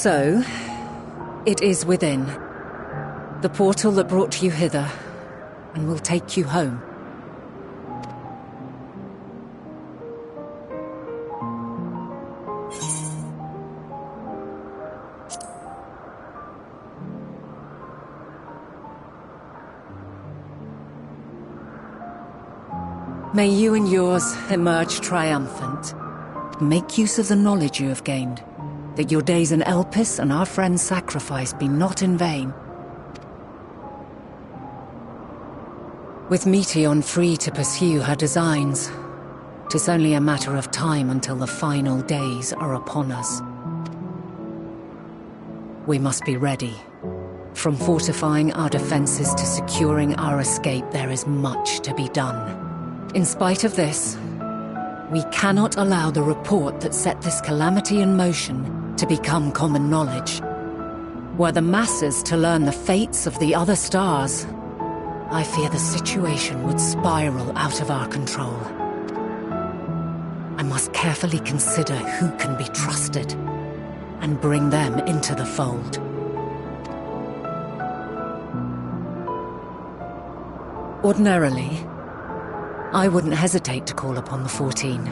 So, it is within. The portal that brought you hither, and will take you home. May you and yours emerge triumphant. Make use of the knowledge you have gained, that your days in Elpis and our friend's sacrifice be not in vain. With Meteion free to pursue her designs, 'tis only a matter of time until the final days are upon us. We must be ready. From fortifying our defenses to securing our escape, there is much to be done. In spite of this, we cannot allow the report that set this calamity in motion to become common knowledge. Were the masses to learn the fates of the other stars, I fear the situation would spiral out of our control. I must carefully consider who can be trusted and bring them into the fold. Ordinarily, I wouldn't hesitate to call upon the 14.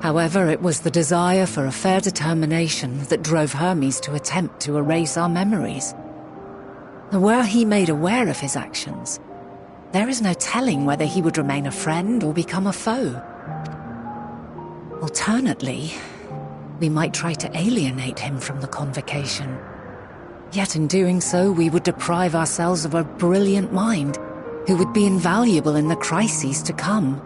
However, it was the desire for a fair determination that drove Hermes to attempt to erase our memories. Were he made aware of his actions, there is no telling whether he would remain a friend or become a foe. Alternately, we might try to alienate him from the convocation. Yet in doing so, we would deprive ourselves of a brilliant mind who would be invaluable in the crises to come.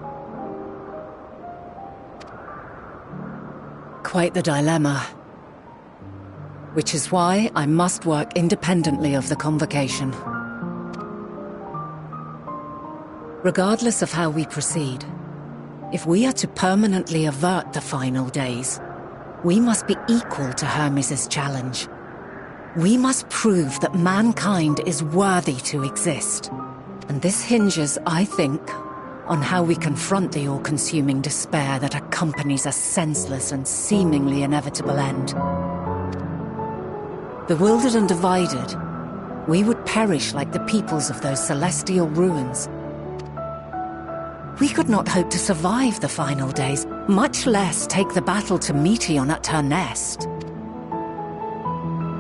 Quite the dilemma. Which is why I must work independently of the convocation. Regardless of how we proceed, if we are to permanently avert the final days, we must be equal to Hermes' challenge. We must prove that mankind is worthy to exist. And this hinges, I think, on how we confront the all-consuming despair that accompanies a senseless and seemingly inevitable end. Bewildered and divided, we would perish like the peoples of those celestial ruins. We could not hope to survive the final days, much less take the battle to Meteion at her nest.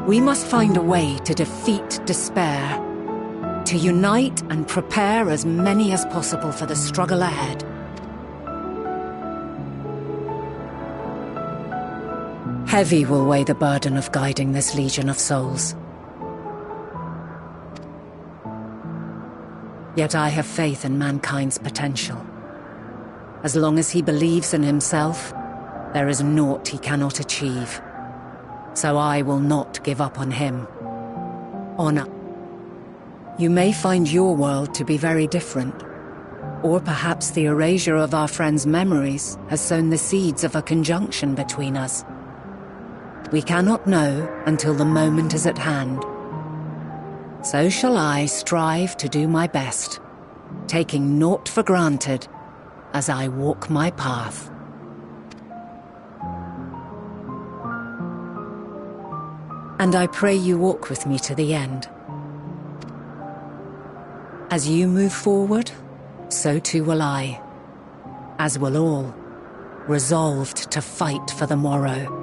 We must find a way to defeat despair, to unite and prepare as many as possible for the struggle ahead. Heavy will weigh the burden of guiding this legion of souls. Yet I have faith in mankind's potential. As long as he believes in himself, there is naught he cannot achieve. So I will not give up on him. Honor. You may find your world to be very different. Or perhaps the erasure of our friend's memories has sown the seeds of a conjunction between us. We cannot know until the moment is at hand. So shall I strive to do my best, taking naught for granted as I walk my path. And I pray you walk with me to the end. As you move forward, so too will I, as will all, resolved to fight for the morrow.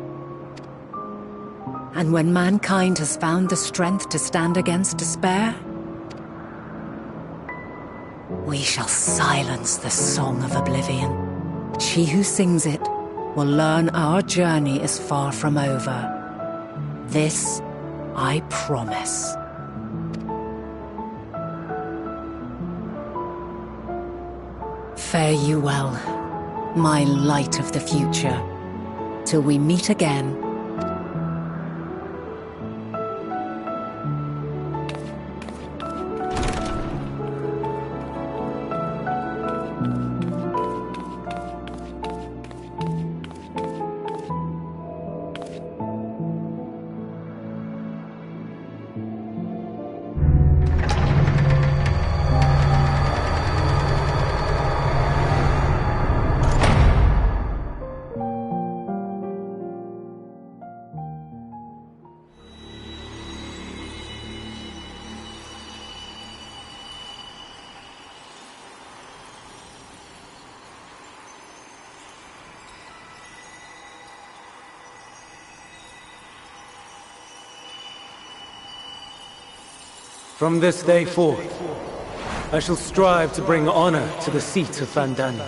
And when mankind has found the strength to stand against despair, we shall silence the song of oblivion. She who sings it will learn our journey is far from over. This I promise. Fare you well, my light of the future, till we meet again. From this day forth, I shall strive to bring honor to the seat of Vandana.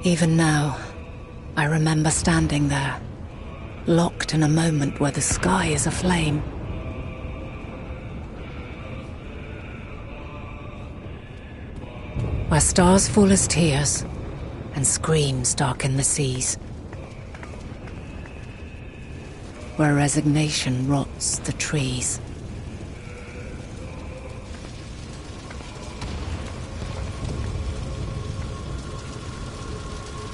Even now, I remember standing there, locked in a moment where the sky is aflame. Where stars fall as tears, and screams darken the seas. Where resignation rots the trees.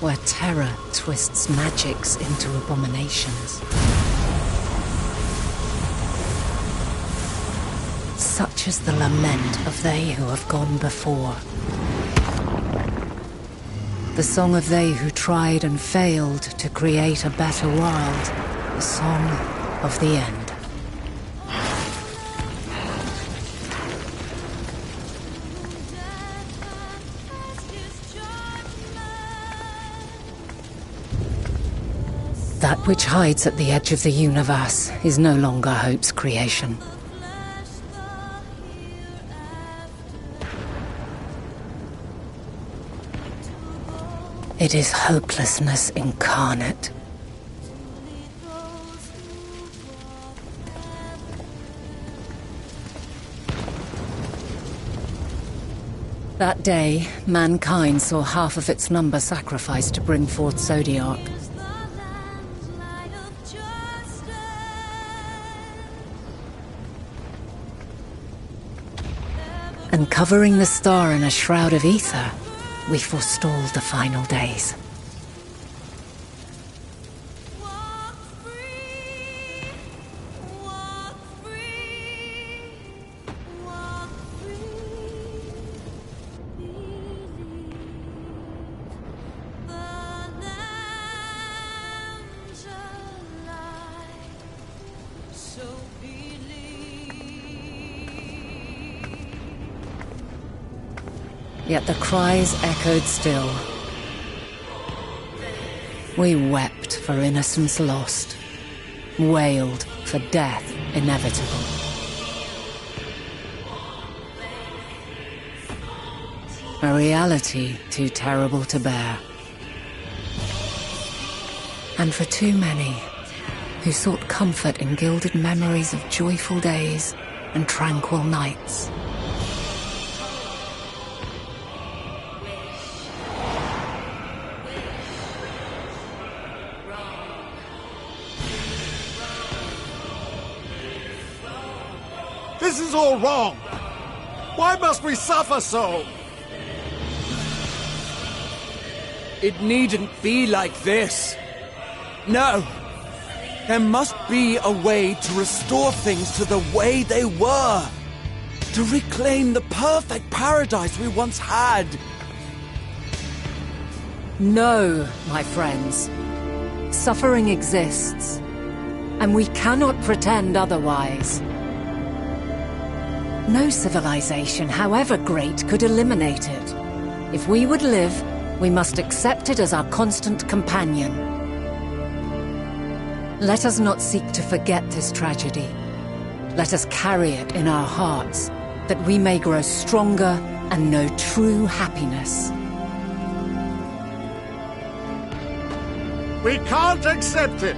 Where terror twists magics into abominations. Such is the lament of they who have gone before. The song of they who tried and failed to create a better world. The song of the end. That which hides at the edge of the universe is no longer hope's creation. It is hopelessness incarnate. That day, mankind saw half of its number sacrificed to bring forth Zodiac. And covering the star in a shroud of ether, we forestalled the final days. Yet the cries echoed still. We wept for innocence lost, wailed for death inevitable. A reality too terrible to bear. And for too many who sought comfort in gilded memories of joyful days and tranquil nights. This is all wrong! Why must we suffer so? It needn't be like this. No! There must be a way to restore things to the way they were. To reclaim the perfect paradise we once had. No, my friends. Suffering exists, and we cannot pretend otherwise. No civilization, however great, could eliminate it. If we would live, we must accept it as our constant companion. Let us not seek to forget this tragedy. Let us carry it in our hearts, that we may grow stronger and know true happiness. We can't accept it!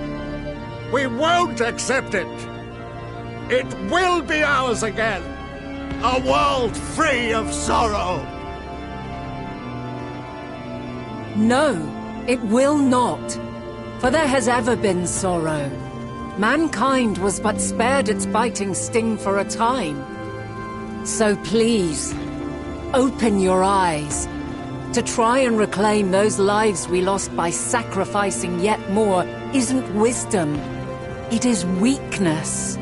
We won't accept it! It will be ours again! A world free of sorrow! No, it will not. For there has ever been sorrow. Mankind was but spared its biting sting for a time. So please, open your eyes. To try and reclaim those lives we lost by sacrificing yet more isn't wisdom. It is weakness.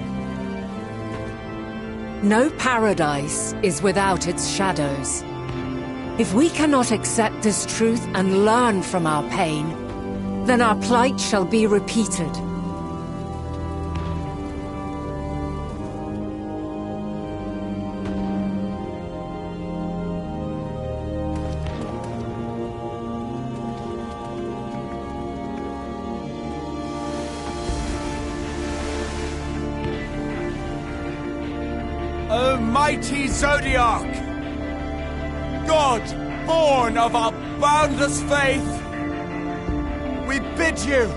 No paradise is without its shadows. If we cannot accept this truth and learn from our pain, then our plight shall be repeated. O mighty Zodiac! God, born of our boundless faith, we bid you,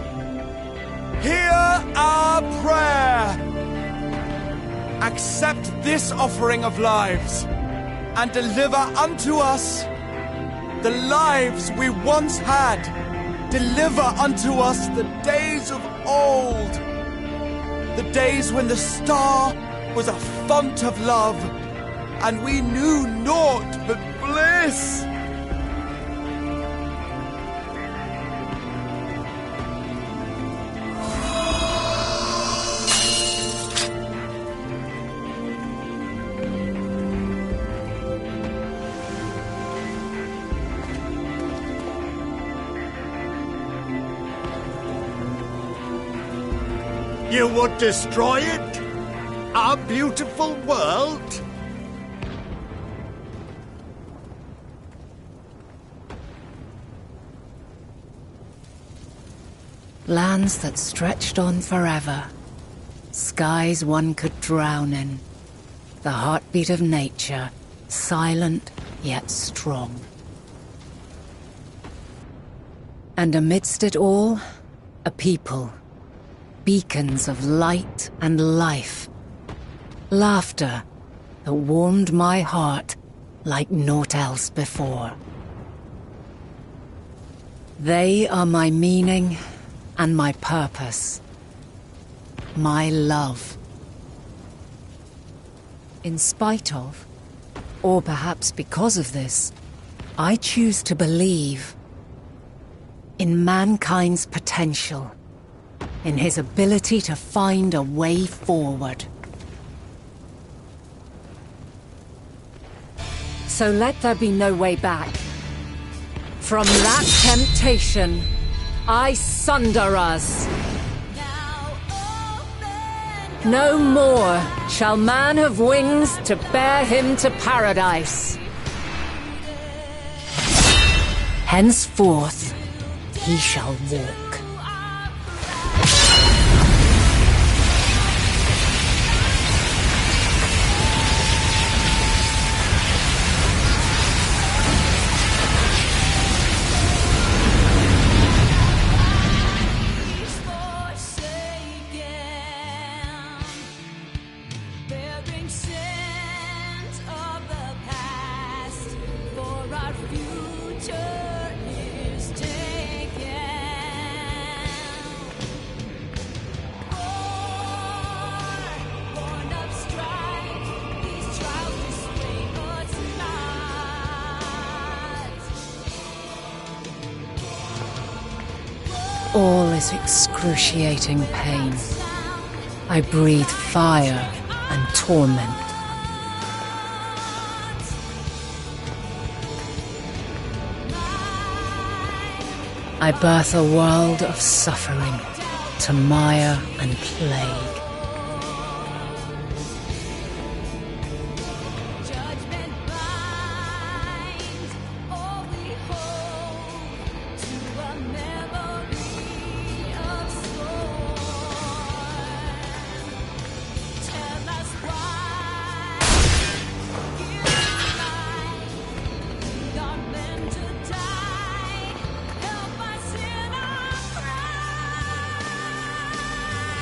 hear our prayer. Accept this offering of lives, and deliver unto us the lives we once had. Deliver unto us the days of old, the days when the star was a font of love, and we knew naught but bliss. You would destroy it? Our beautiful world? Lands that stretched on forever. Skies one could drown in. The heartbeat of nature, silent yet strong. And amidst it all, a people. Beacons of light and life. Laughter that warmed my heart like naught else before. They are my meaning and my purpose. My love. In spite of, or perhaps because of this, I choose to believe in mankind's potential, in his ability to find a way forward. So let there be no way back. From that temptation, I sunder us. No more shall man have wings to bear him to paradise. Henceforth, he shall walk. All is excruciating pain. I breathe fire and torment. I birth a world of suffering to mire and plague.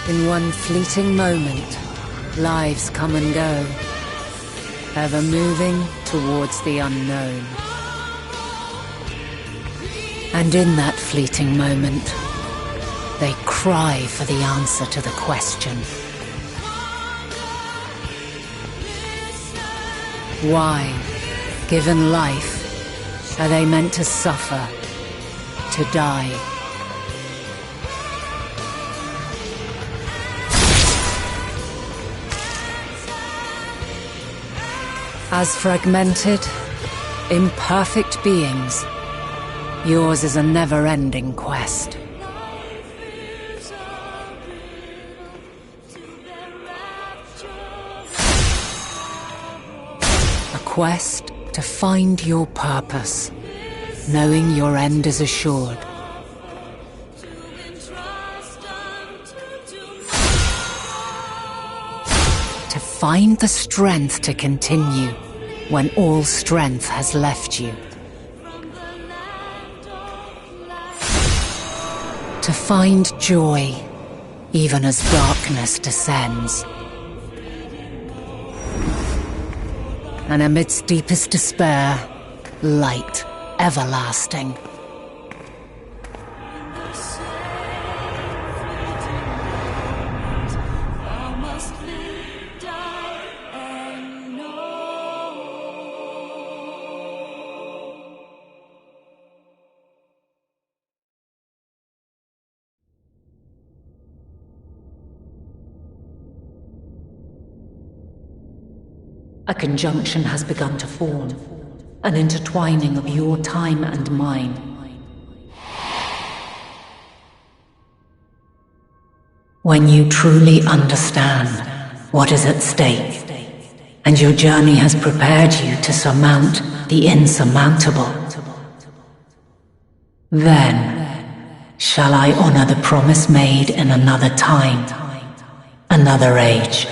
In one fleeting moment, lives come and go, ever moving towards the unknown. And in that fleeting moment, they cry for the answer to the question. Why, given life, are they meant to suffer, to die? As fragmented, imperfect beings, yours is a never-ending quest. A quest to find your purpose, knowing your end is assured. To find the strength to continue when all strength has left you. To find joy, even as darkness descends. And amidst deepest despair, light everlasting. A conjunction has begun to form, an intertwining of your time and mine. When you truly understand what is at stake, and your journey has prepared you to surmount the insurmountable, then shall I honor the promise made in another time, another age.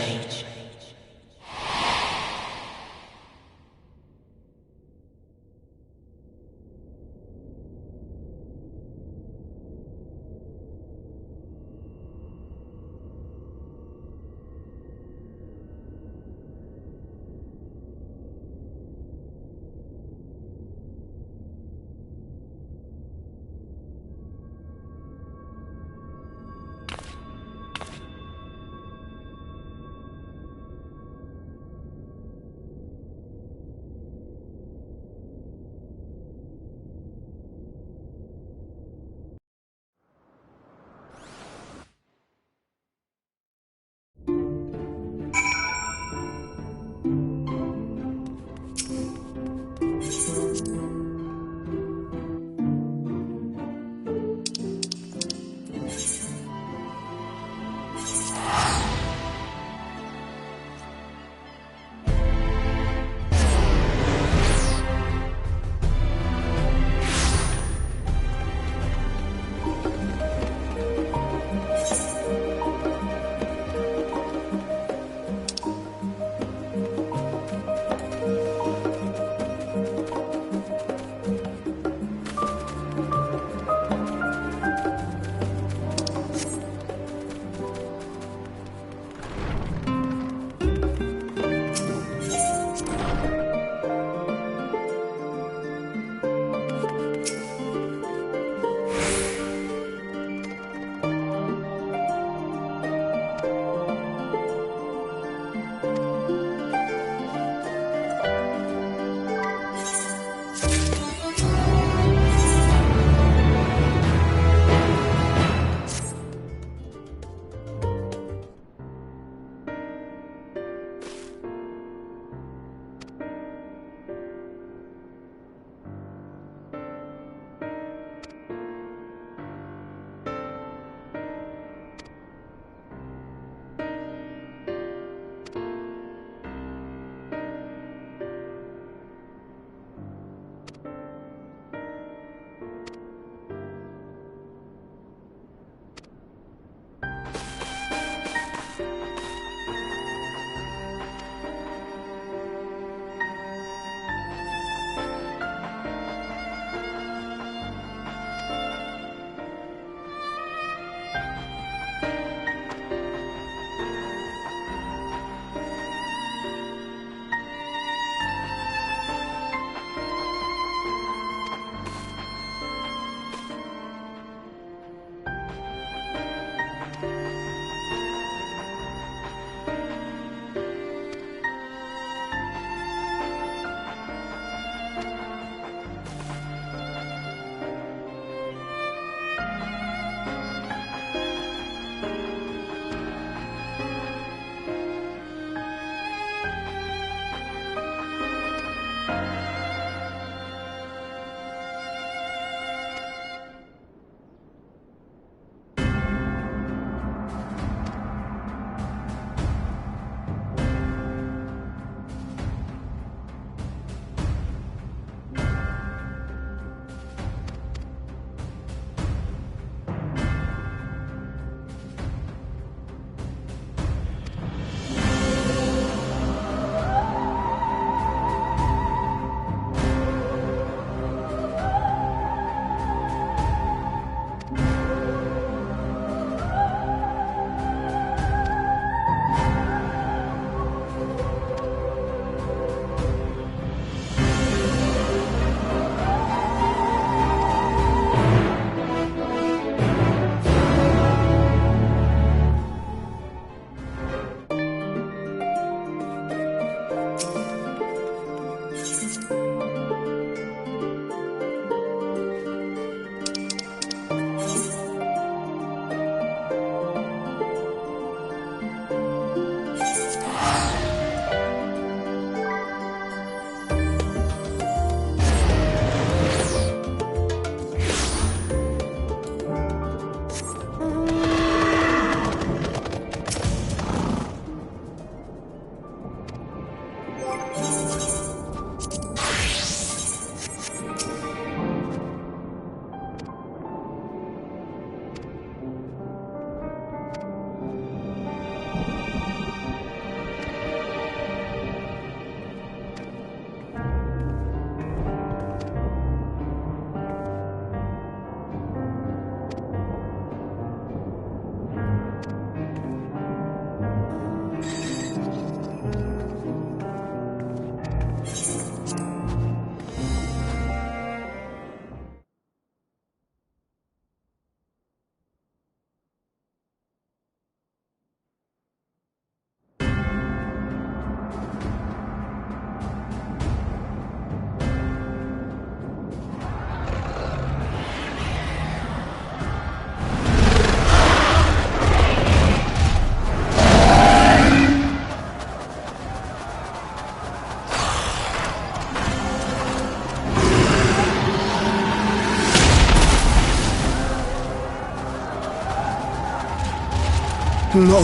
No.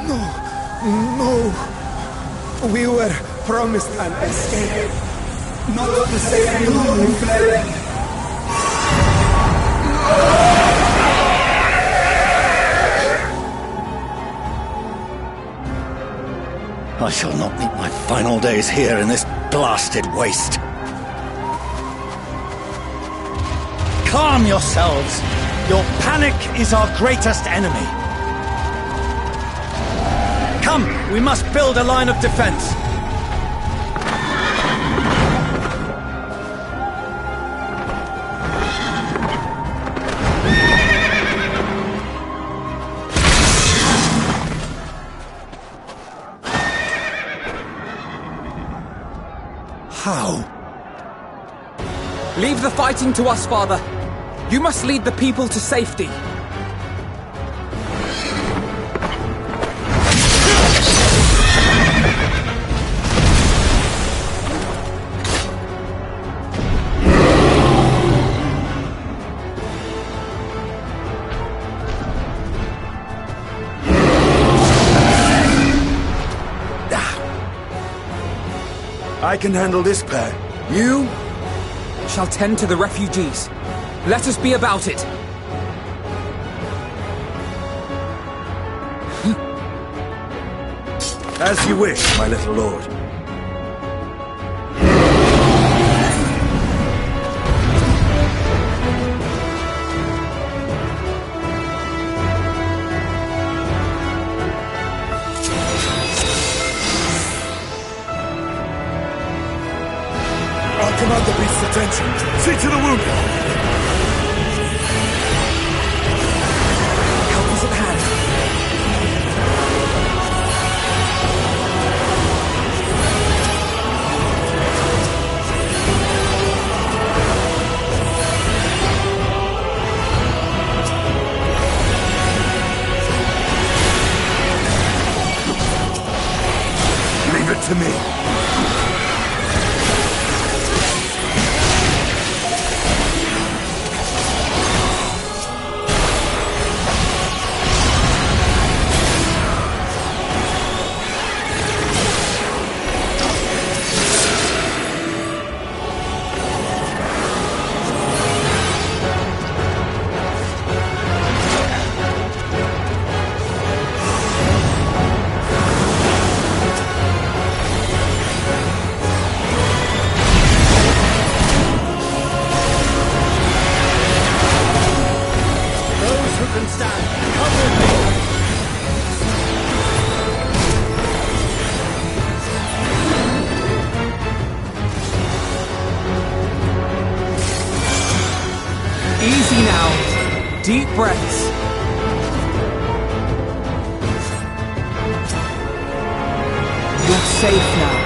No. We were promised an escape. Not the same you who fled. I shall not meet my final days here in this blasted waste. Calm yourselves! Your panic is our greatest enemy. Come, we must build a line of defense. How? Leave the fighting to us, Father. You must lead the people to safety. I can handle this pair. You? Shall tend to the refugees. Let us be about it. As you wish, my little lord. I'll command the beast's attention. See to the wounded. Help is at hand. Leave it to me. Easy now. Deep breaths. You're safe now.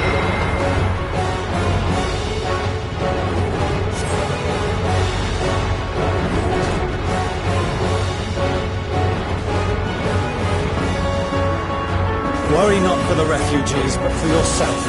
Worry not for the refugees, but for yourself.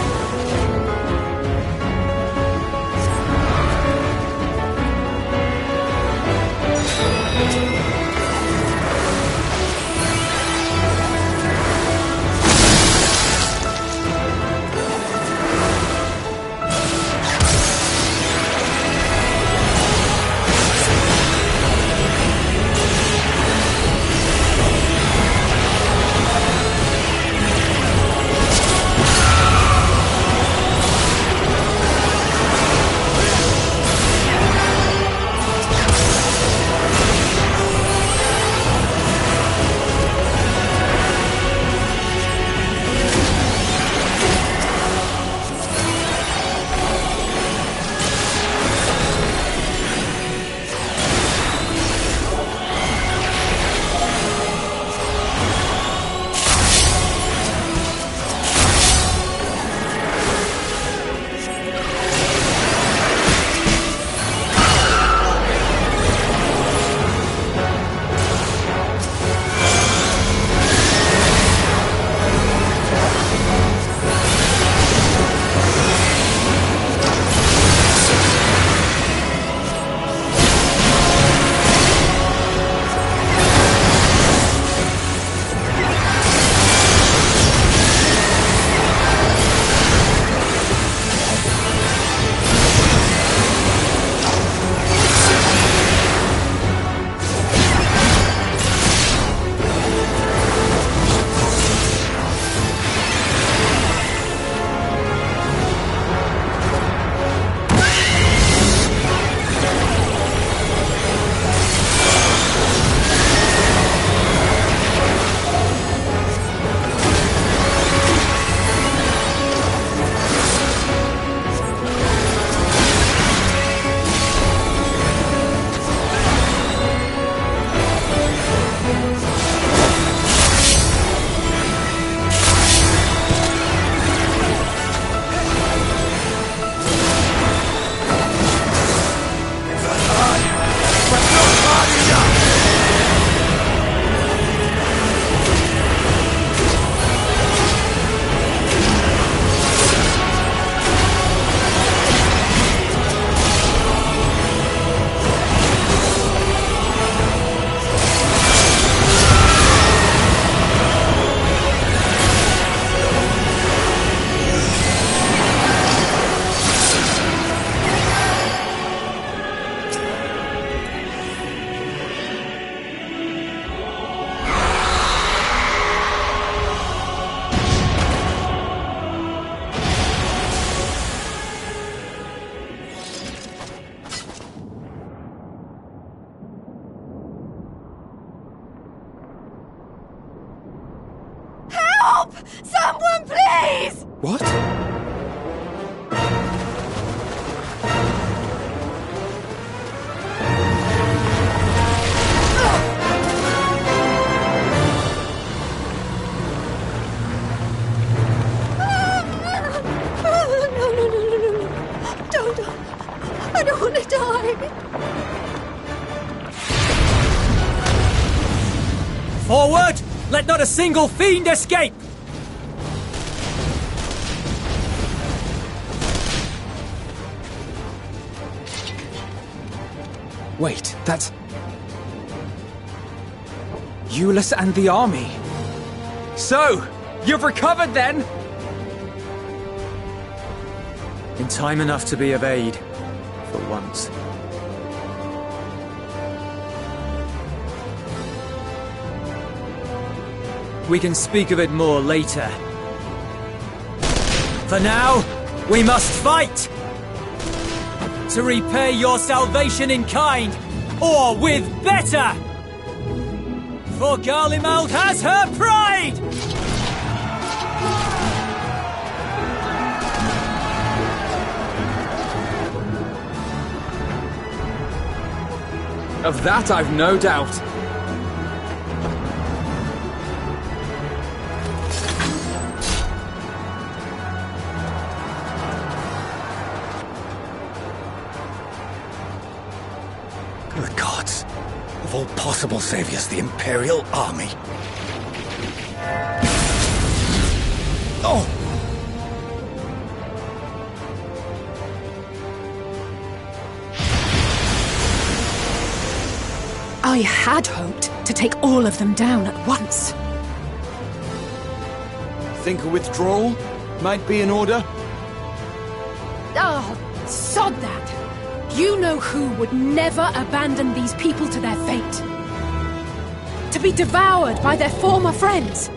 Help! Someone, please! What? No. Don't. I don't want to die. Forward! Let not a single fiend escape! Wait, that's... Euless and the army. So, you've recovered then? In time enough to be of aid, for once. We can speak of it more later. For now, we must fight! To repay your salvation in kind, or with better! For Garlemald has her pride! Of that I've no doubt. Good gods. Of all possible saviors, the Imperial Army. Oh! I had hoped to take all of them down at once. Think a withdrawal might be in order? Oh, sod that. You know who would never abandon these people to their fate. To be devoured by their former friends.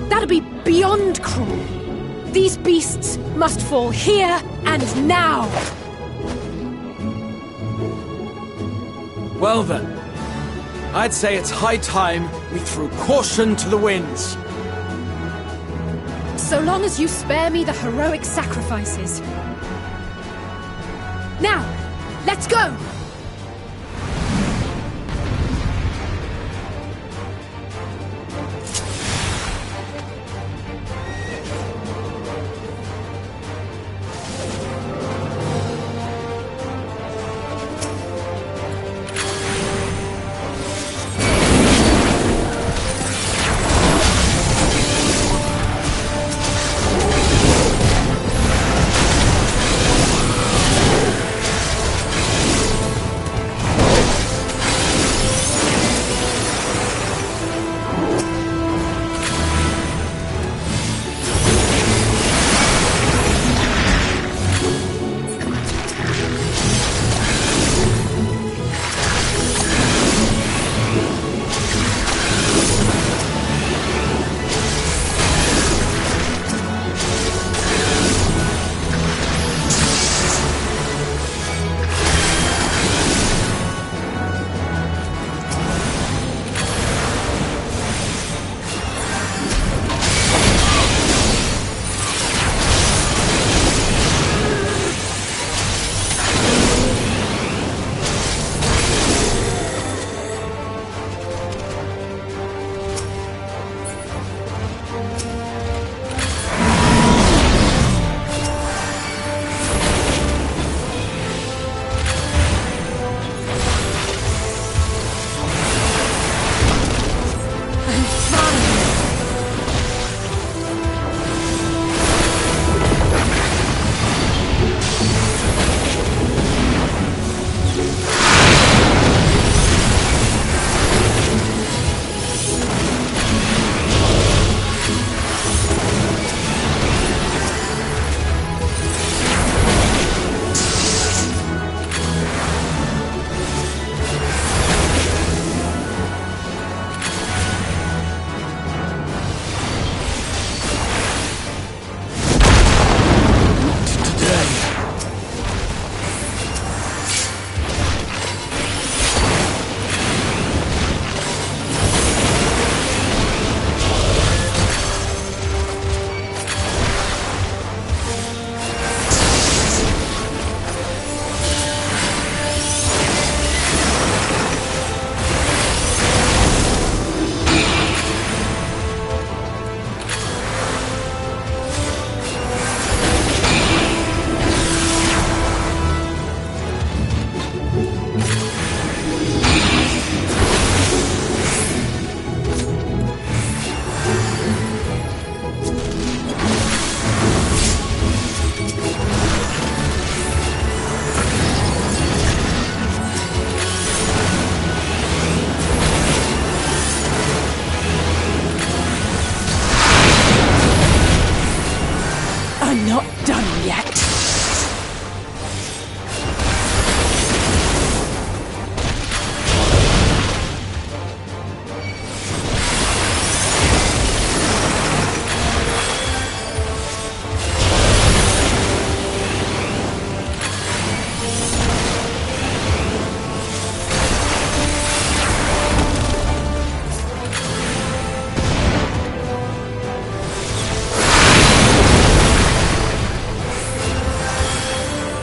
That'd be beyond cruel. These beasts must fall here and now. Well then, I'd say it's high time we threw caution to the winds. So long as you spare me the heroic sacrifices. Now, let's go!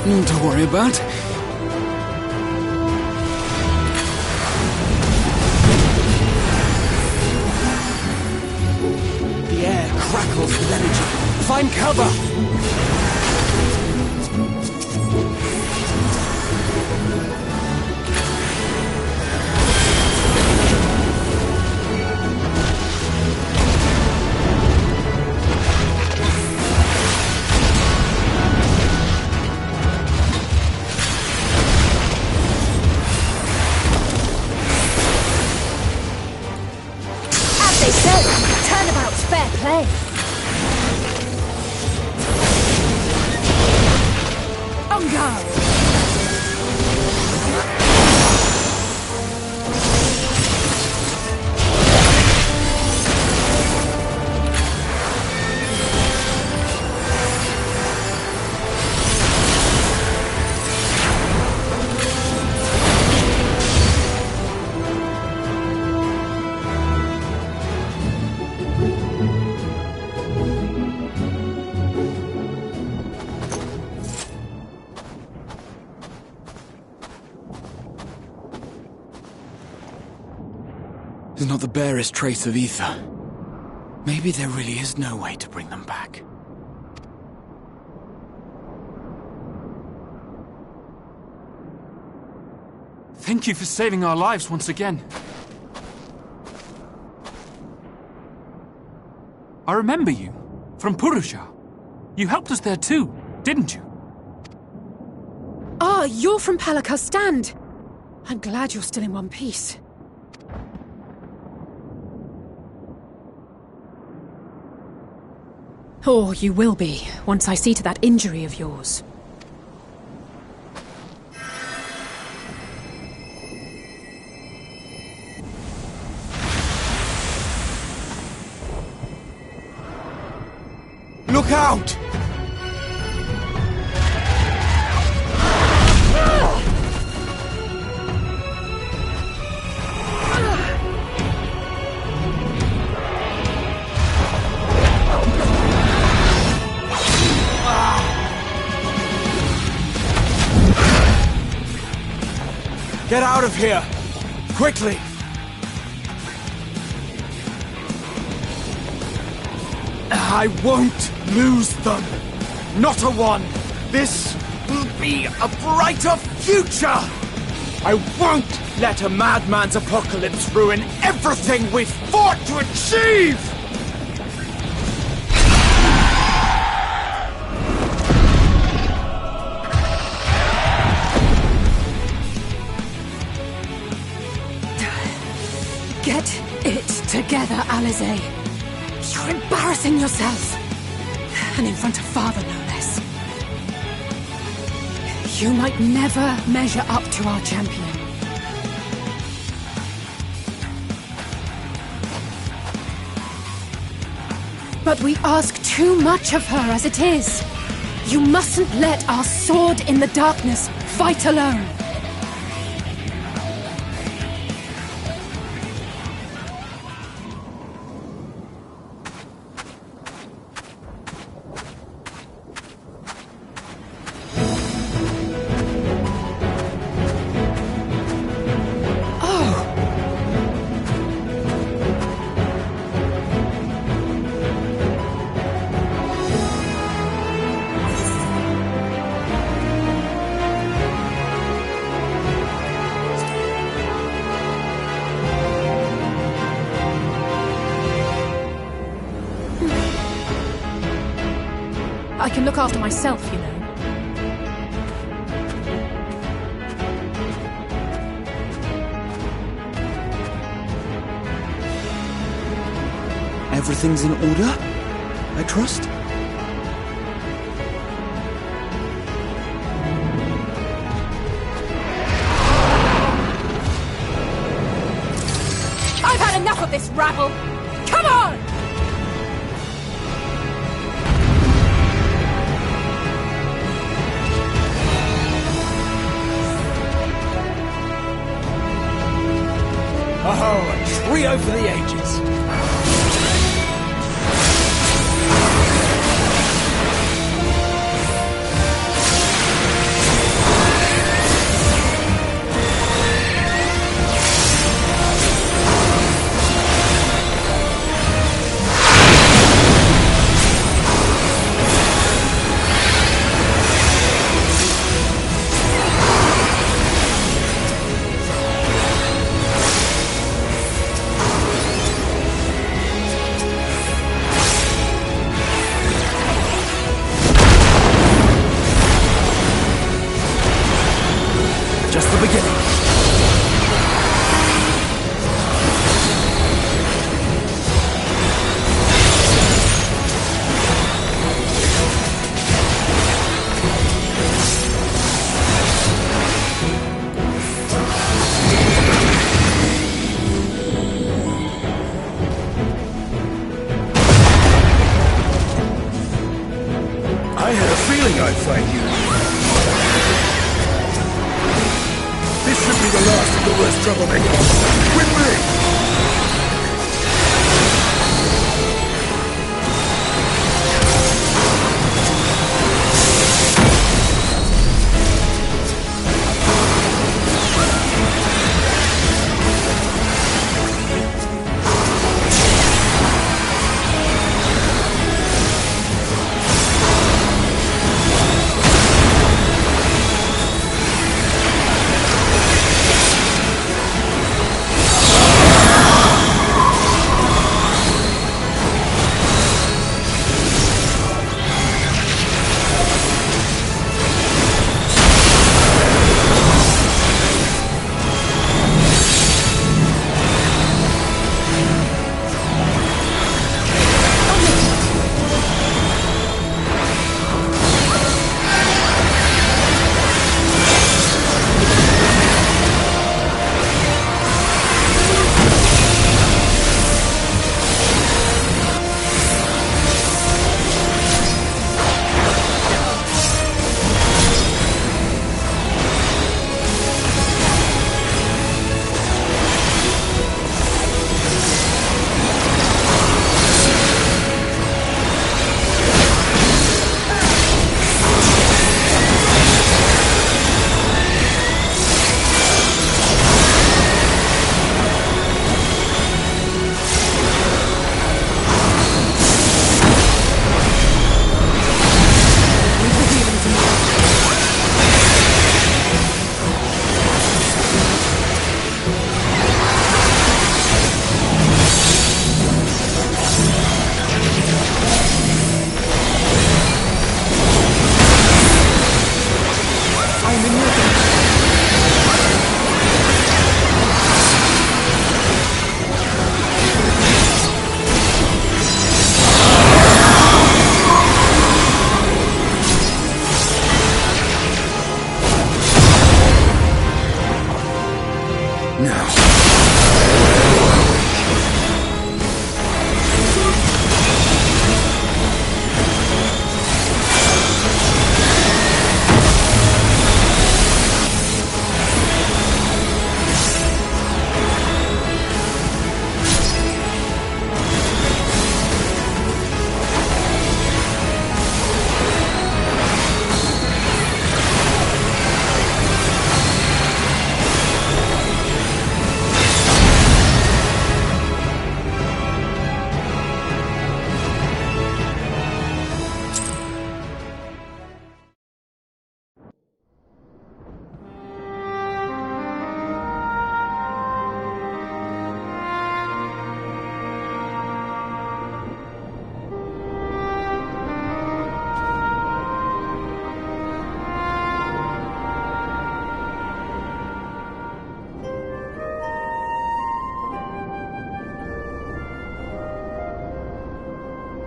None to worry about. The air crackles with energy. Find cover! They say, turnabout's fair play. On guard. There's not the barest trace of ether. Maybe there really is no way to bring them back. Thank you for saving our lives once again. I remember you, from Purusha. You helped us there too, didn't you? Ah, you're from Palaka's stand. I'm glad you're still in one piece. Or you will be, once I see to that injury of yours. Look out! Get out of here! Quickly! I won't lose them! Not a one! This will be a brighter future! I won't let a madman's apocalypse ruin everything we've fought to achieve! Get it together, Alize. You're embarrassing yourself. And in front of Father, no less. You might never measure up to our champion. But we ask too much of her as it is. You mustn't let our sword in the darkness fight alone. I can look after myself, you know. Everything's in order, I trust? I've had enough of this rabble! Come on! Oh, a trio for the ages.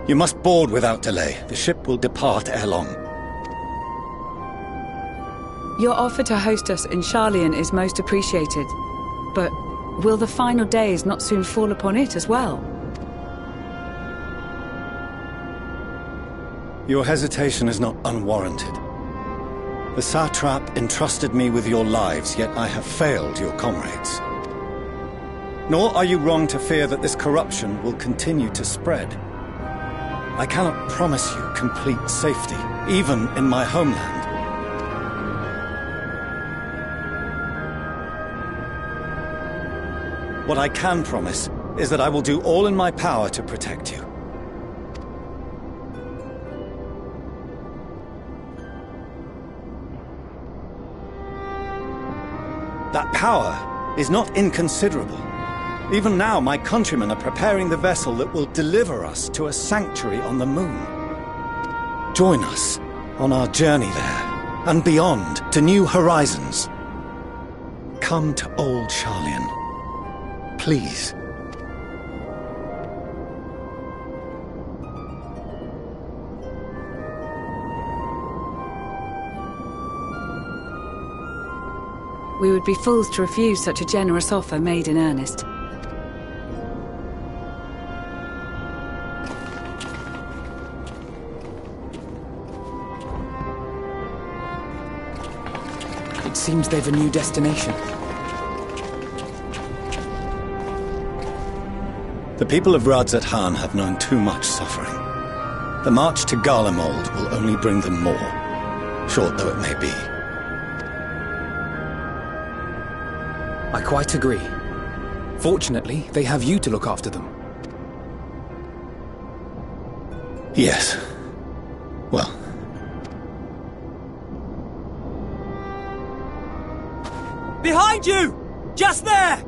You must board without delay. The ship will depart ere long. Your offer to host us in Sharlayan is most appreciated. But will the final days not soon fall upon it as well? Your hesitation is not unwarranted. The satrap entrusted me with your lives, yet I have failed your comrades. Nor are you wrong to fear that this corruption will continue to spread. I cannot promise you complete safety, even in my homeland. What I can promise is that I will do all in my power to protect you. That power is not inconsiderable. Even now, my countrymen are preparing the vessel that will deliver us to a sanctuary on the moon. Join us on our journey there, and beyond, to new horizons. Come to old Sharlayan. Please. We would be fools to refuse such a generous offer made in earnest. It seems they've a new destination. The people of Radzat-Han have known too much suffering. The march to Garlemald will only bring them more, short though it may be. I quite agree. Fortunately, they have you to look after them. Yes. Well. Behind you! Just there!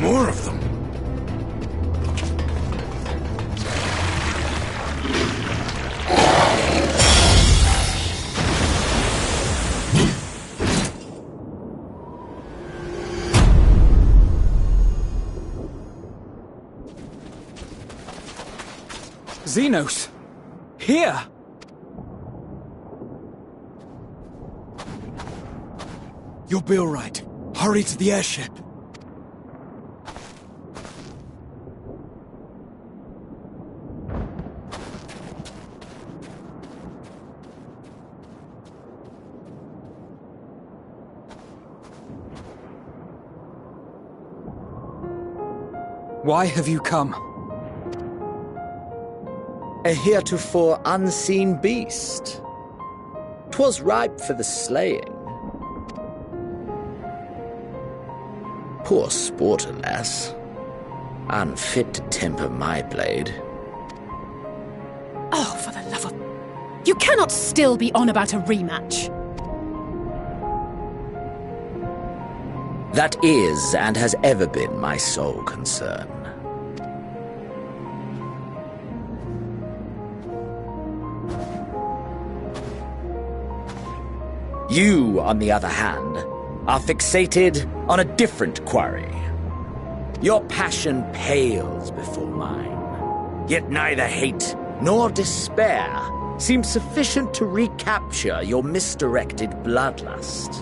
More of them. Xenos! Here! You'll be all right. Hurry to the airship. Why have you come? A heretofore unseen beast. 'Twas ripe for the slaying. Poor sport, alas. Unfit to temper my blade. Oh, for the love of... You cannot still be on about a rematch. That is, and has ever been, my sole concern. You, on the other hand, are fixated on a different quarry. Your passion pales before mine, yet neither hate nor despair seems sufficient to recapture your misdirected bloodlust.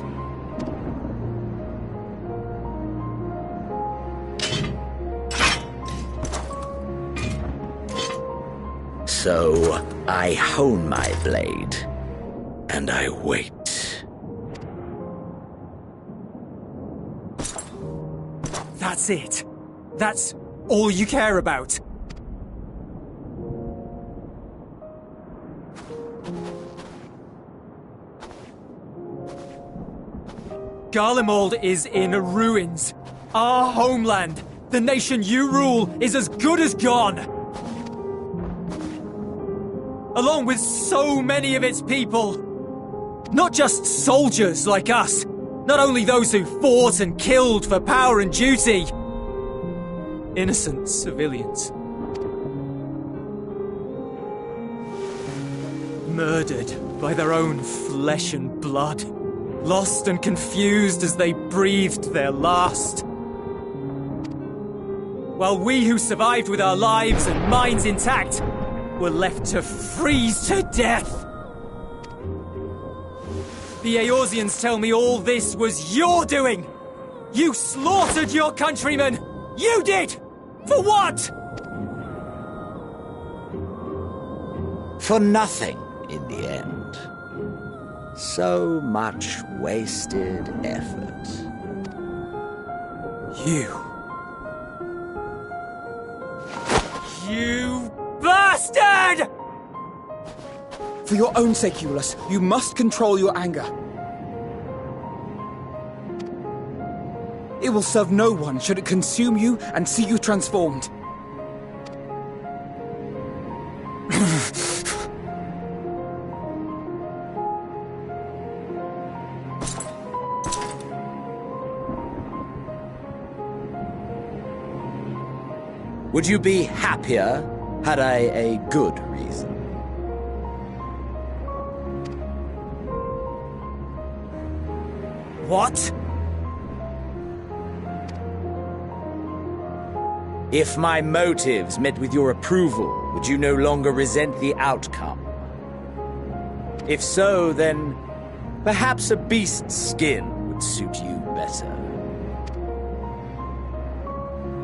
So, I hone my blade, and I wait. That's it. That's all you care about. Garlemald is in ruins. Our homeland, the nation you rule, is as good as gone. Along with so many of its people. Not just soldiers like us. Not only those who fought and killed for power and duty. Innocent civilians. Murdered by their own flesh and blood. Lost and confused as they breathed their last. While we who survived with our lives and minds intact were left to freeze to death. The Eorzeans tell me all this was your doing! You slaughtered your countrymen! You did! For what? For nothing, in the end. So much wasted effort. You bastard! For your own sake, Eulus, you must control your anger. It will serve no one should it consume you and see you transformed. Would you be happier had I a good reason? What? If my motives met with your approval, would you no longer resent the outcome? If so, then perhaps a beast's skin would suit you better.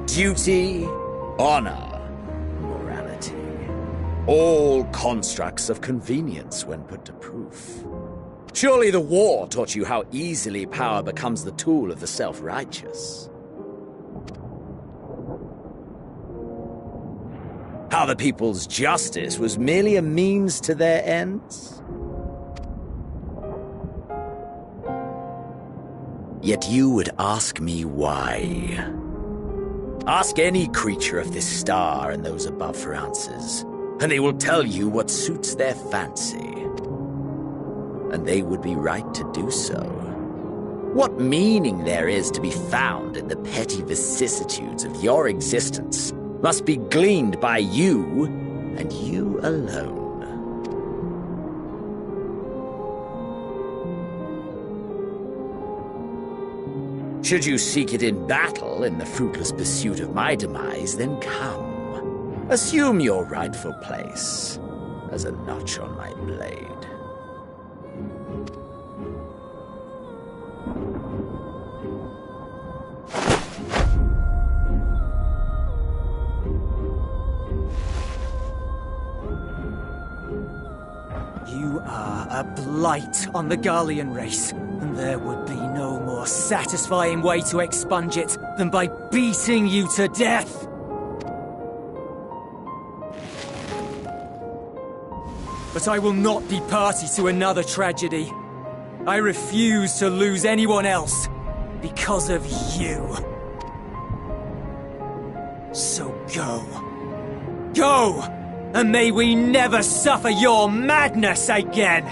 Duty, honor, morality. All constructs of convenience when put to proof. Surely the war taught you how easily power becomes the tool of the self-righteous. How the people's justice was merely a means to their ends? Yet you would ask me why. Ask any creature of this star and those above for answers, and they will tell you what suits their fancy. And they would be right to do so. What meaning there is to be found in the petty vicissitudes of your existence must be gleaned by you, and you alone. Should you seek it in battle in the fruitless pursuit of my demise, then come. Assume your rightful place as a notch on my blade. You are a blight on the Garlean race, and there would be no more satisfying way to expunge it than by beating you to death! But I will not be party to another tragedy. I refuse to lose anyone else because of you. So go. Go! And may we never suffer your madness again!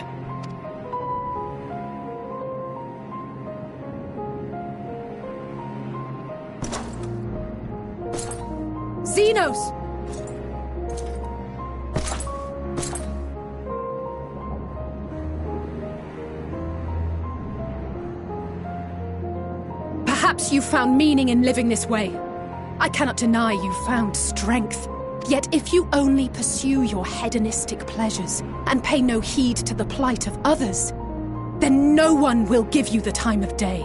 Xenos! Perhaps you found meaning in living this way. I cannot deny you found strength. Yet if you only pursue your hedonistic pleasures and pay no heed to the plight of others, then no one will give you the time of day.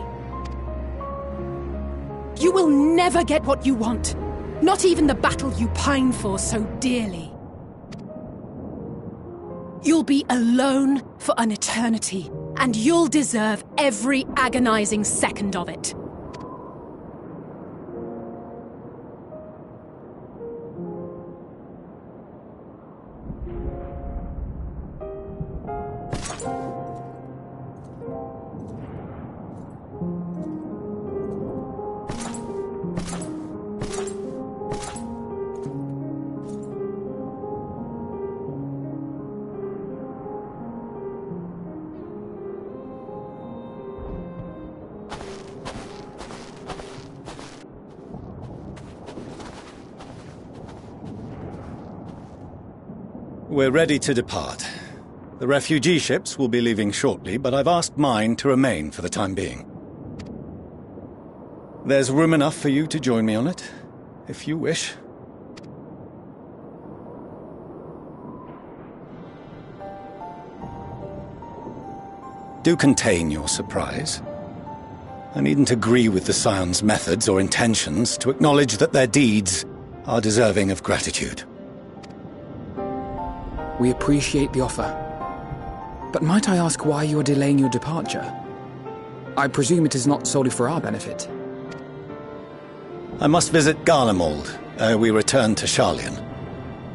You will never get what you want, not even the battle you pine for so dearly. You'll be alone for an eternity, and you'll deserve every agonizing second of it. We're ready to depart. The refugee ships will be leaving shortly, but I've asked mine to remain for the time being. There's room enough for you to join me on it, if you wish. Do contain your surprise. I needn't agree with the Scion's methods or intentions to acknowledge that their deeds are deserving of gratitude. We appreciate the offer. But might I ask why you are delaying your departure? I presume it is not solely for our benefit. I must visit Garlemald ere we return to Sharlayan.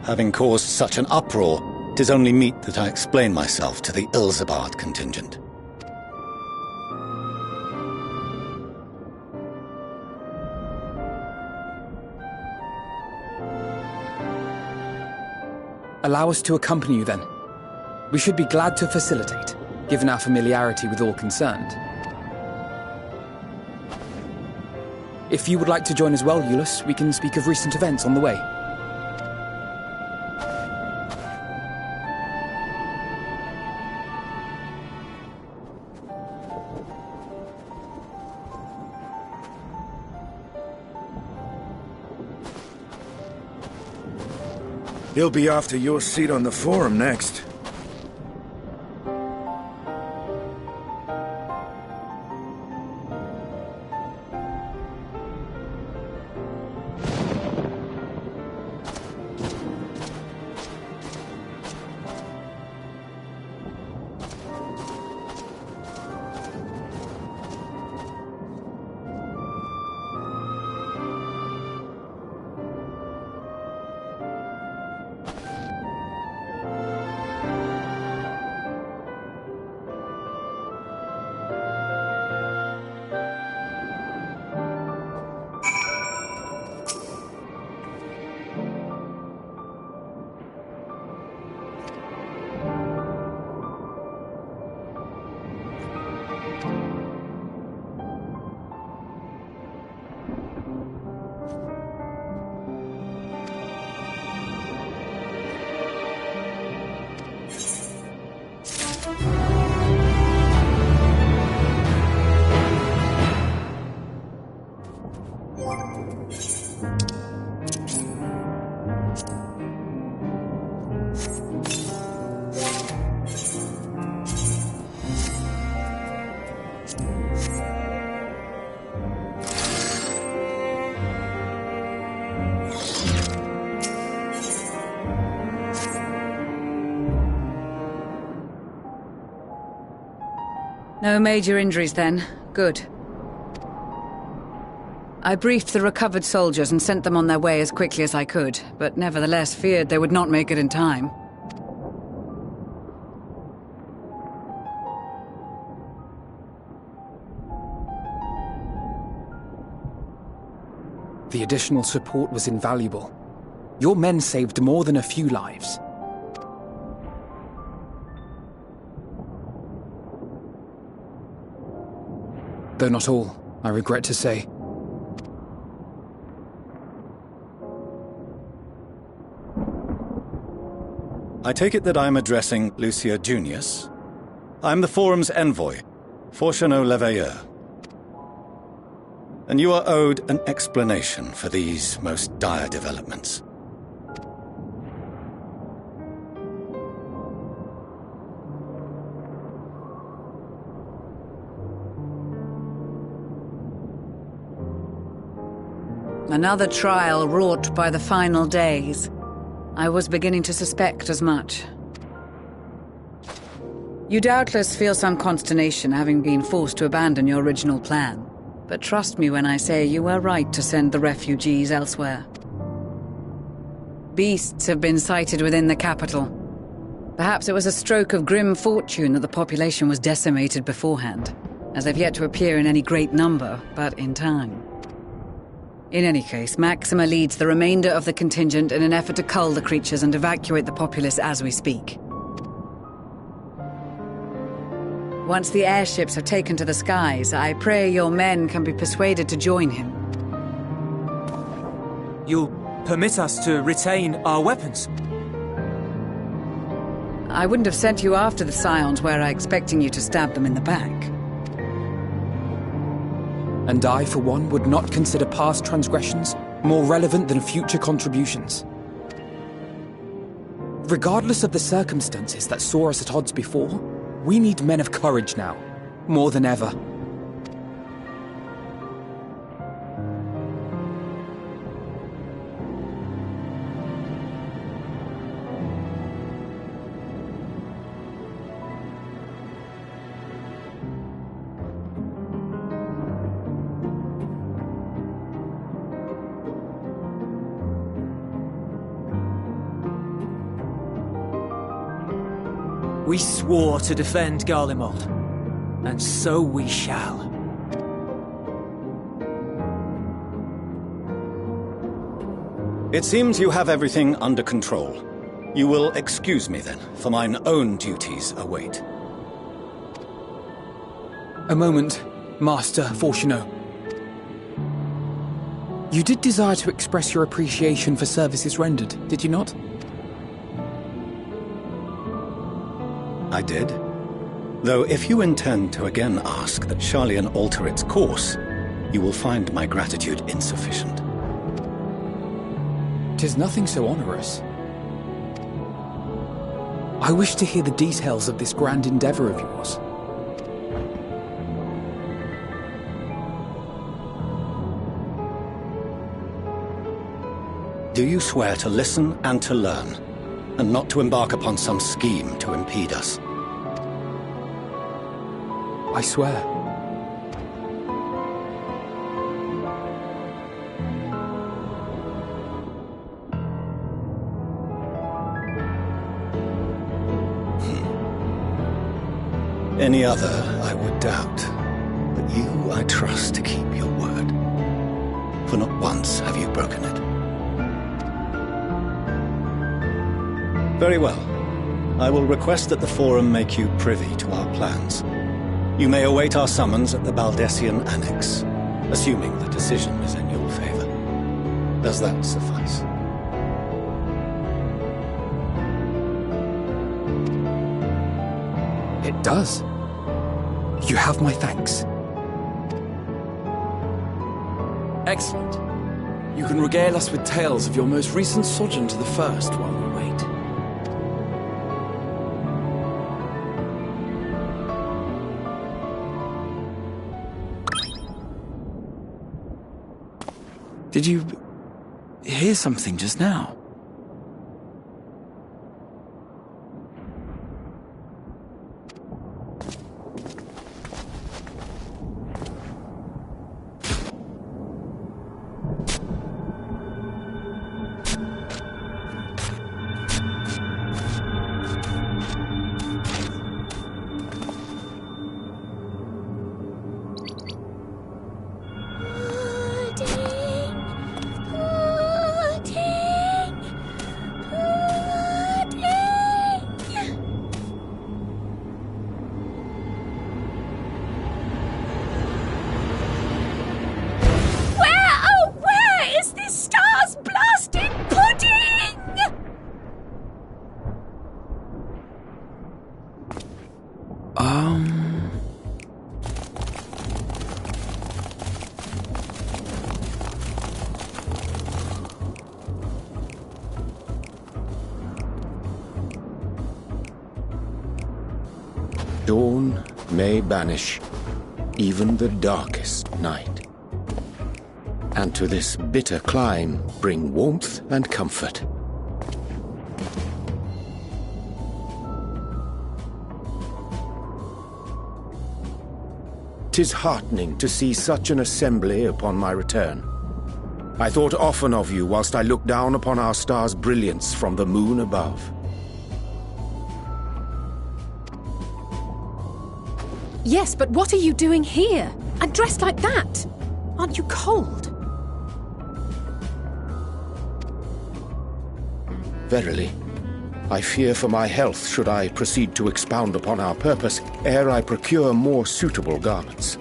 Having caused such an uproar, 'tis only meet that I explain myself to the Ilzabard contingent. Allow us to accompany you then. We should be glad to facilitate, given our familiarity with all concerned. If you would like to join as well, Eulus, we can speak of recent events on the way. He'll be after your seat on the Forum next. No major injuries then. Good. I briefed the recovered soldiers and sent them on their way as quickly as I could, but nevertheless feared they would not make it in time. The additional support was invaluable. Your men saved more than a few lives. Though not all, I regret to say. I take it that I'm addressing Lucia Junius. I'm the Forum's envoy, Fortuneau Leveilleur. And you are owed an explanation for these most dire developments. Another trial wrought by the final days. I was beginning to suspect as much. You doubtless feel some consternation having been forced to abandon your original plan. But trust me when I say you were right to send the refugees elsewhere. Beasts have been sighted within the capital. Perhaps it was a stroke of grim fortune that the population was decimated beforehand, as they've yet to appear in any great number, but in time. In any case, Maxima leads the remainder of the contingent in an effort to cull the creatures and evacuate the populace as we speak. Once the airships have taken to the skies, I pray your men can be persuaded to join him. You'll permit us to retain our weapons? I wouldn't have sent you after the Scions were I expecting you to stab them in the back. And I, for one, would not consider past transgressions more relevant than future contributions. Regardless of the circumstances that saw us at odds before, we need men of courage now, more than ever. We swore to defend Garlemald, and so we shall. It seems you have everything under control. You will excuse me then, for mine own duties await. A moment, Master Fortuno. You did desire to express your appreciation for services rendered, did you not? I did. Though if you intend to again ask that Charlian alter its course, you will find my gratitude insufficient. 'Tis nothing so onerous. I wish to hear the details of this grand endeavor of yours. Do you swear to listen and to learn, and not to embark upon some scheme to impede us? I swear. Any other I would doubt, but you I trust to keep your word. For not once have you broken it. Very well. I will request that the Forum make you privy to our plans. You may await our summons at the Baldessian Annex, assuming the decision is in your favor. Does that suffice? It does. You have my thanks. Excellent. You can regale us with tales of your most recent sojourn to the First while we wait. Did you hear something just now? Dawn may banish even the darkest night, and to this bitter clime bring warmth and comfort. 'Tis heartening to see such an assembly upon my return. I thought often of you whilst I looked down upon our star's brilliance from the moon above. Yes, but what are you doing here? And dressed like that? Aren't you cold? Verily, I fear for my health should I proceed to expound upon our purpose ere I procure more suitable garments.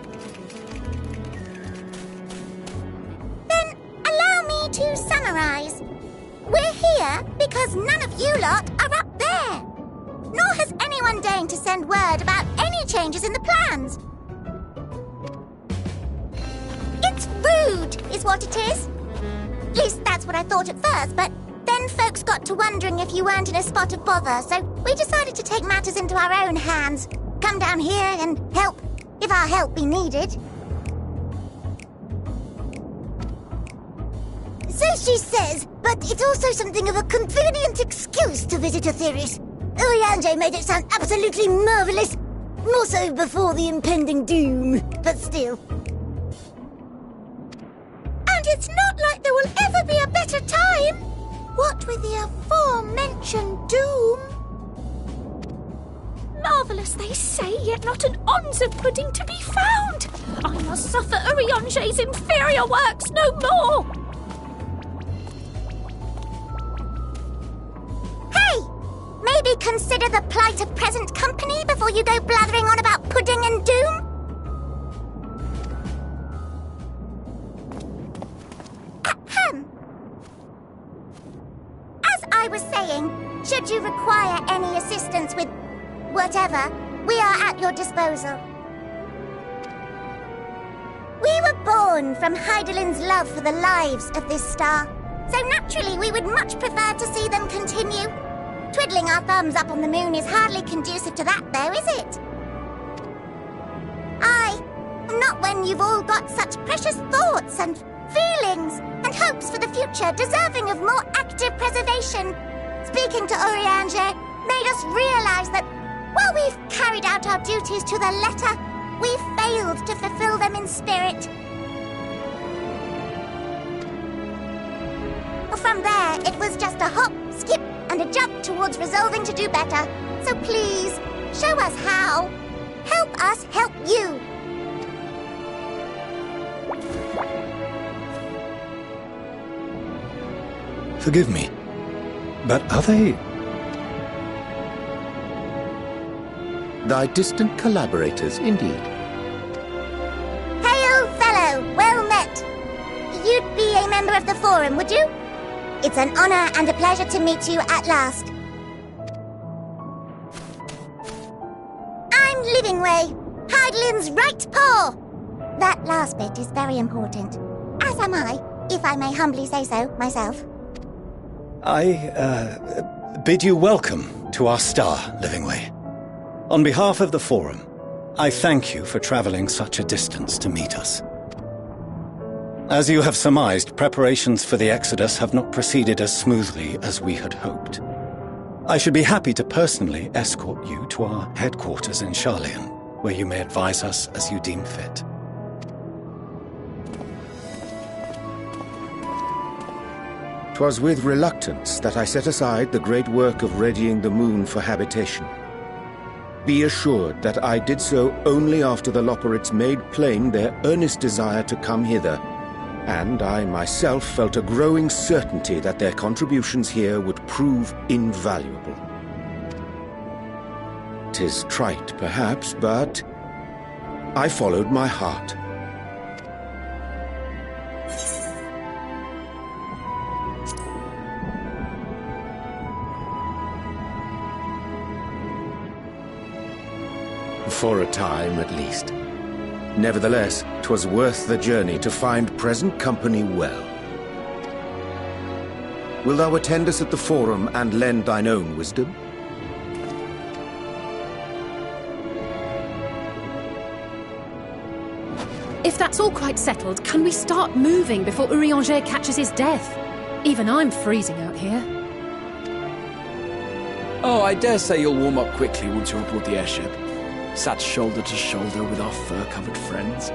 Then allow me to summarize. We're here because none of you lot are up there. send word about any changes in the plans. It's rude, is what it is. At least that's what I thought at first, but then folks got to wondering if you weren't in a spot of bother, so we decided to take matters into our own hands. Come down here and help, if our help be needed. So she says, but it's also something of a convenient excuse to visit Etheris. Urianger made it sound absolutely marvelous. More so before the impending doom, but still. And it's not like there will ever be a better time. What with the aforementioned doom? Marvellous, they say, yet not an ounce of pudding to be found. I must suffer Urianger's inferior works no more. Hey! Maybe consider the plight of present company before you go blathering on about pudding and doom? Ahem. As I was saying, should you require any assistance with whatever, we are at your disposal. We were born from Hydaelyn's love for the lives of this star, so naturally we would much prefer to see them continue. Twiddling our thumbs up on the moon is hardly conducive to that, though, is it? Aye, not when you've all got such precious thoughts and feelings and hopes for the future deserving of more active preservation. Speaking to Urianger made us realize that while we've carried out our duties to the letter, we've failed to fulfill them in spirit. From there, it was just a hop, skip, and a jump towards resolving to do better. So please, show us how. Help us help you. Forgive me, but are they... Thy distant collaborators, indeed. Hail, fellow, well met. You'd be a member of the Forum, would you? It's an honor and a pleasure to meet you at last. I'm Livingway, Hydaelyn's right paw. That last bit is very important. As am I, if I may humbly say so myself. I bid you welcome to our star, Livingway. On behalf of the Forum, I thank you for traveling such a distance to meet us. As you have surmised, preparations for the Exodus have not proceeded as smoothly as we had hoped. I should be happy to personally escort you to our headquarters in Sharlayan, where you may advise us as you deem fit. 'Twas with reluctance that I set aside the great work of readying the moon for habitation. Be assured that I did so only after the Loperites made plain their earnest desire to come hither, and I myself felt a growing certainty that their contributions here would prove invaluable. 'Tis trite, perhaps, but I followed my heart. For a time, at least. Nevertheless, 'twas worth the journey to find present company well. Wilt thou attend us at the Forum and lend thine own wisdom? If that's all quite settled, can we start moving before Urianger catches his death? Even I'm freezing out here. Oh, I dare say you'll warm up quickly once you're aboard the airship. Sat shoulder to shoulder with our fur-covered friends.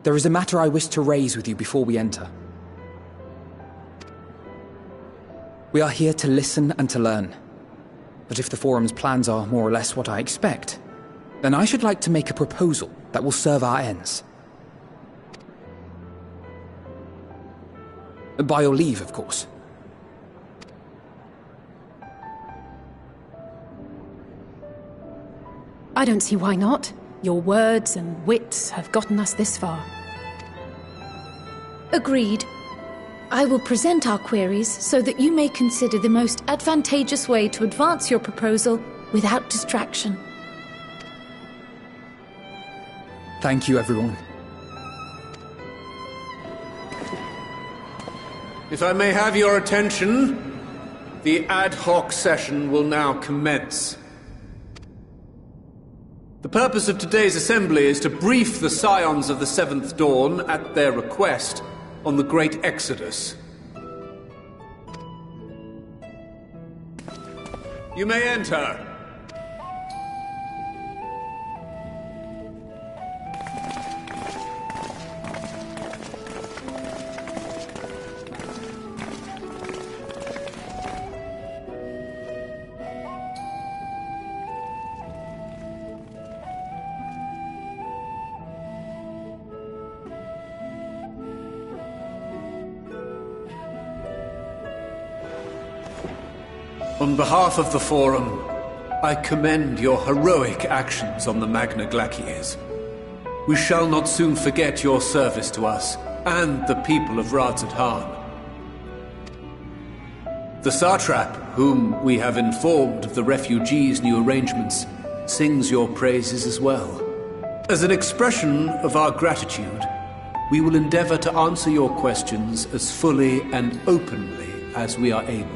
There is a matter I wish to raise with you before we enter. We are here to listen and to learn. But if the Forum's plans are more or less what I expect, then I should like to make a proposal that will serve our ends. By your leave, of course. I don't see why not. Your words and wits have gotten us this far. Agreed. I will present our queries so that you may consider the most advantageous way to advance your proposal without distraction. Thank you, everyone. If I may have your attention, the ad hoc session will now commence. The purpose of today's assembly is to brief the Scions of the Seventh Dawn, at their request, on the Great Exodus. You may enter. On behalf of the Forum, I commend your heroic actions on the Magna Glacies. We shall not soon forget your service to us and the people of Radzat-Han. The Satrap, whom we have informed of the refugees' new arrangements, sings your praises as well. As an expression of our gratitude, we will endeavor to answer your questions as fully and openly as we are able.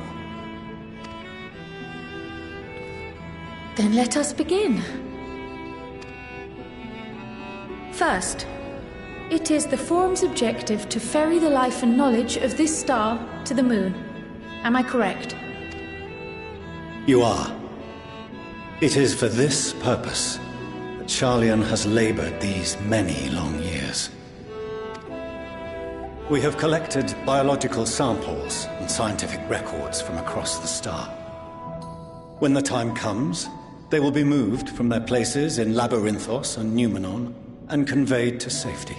Then let us begin. First, it is the Forum's objective to ferry the life and knowledge of this star to the moon. Am I correct? You are. It is for this purpose that Sharlayan has labored these many long years. We have collected biological samples and scientific records from across the star. When the time comes, they will be moved from their places in Labyrinthos and Numenon and conveyed to safety.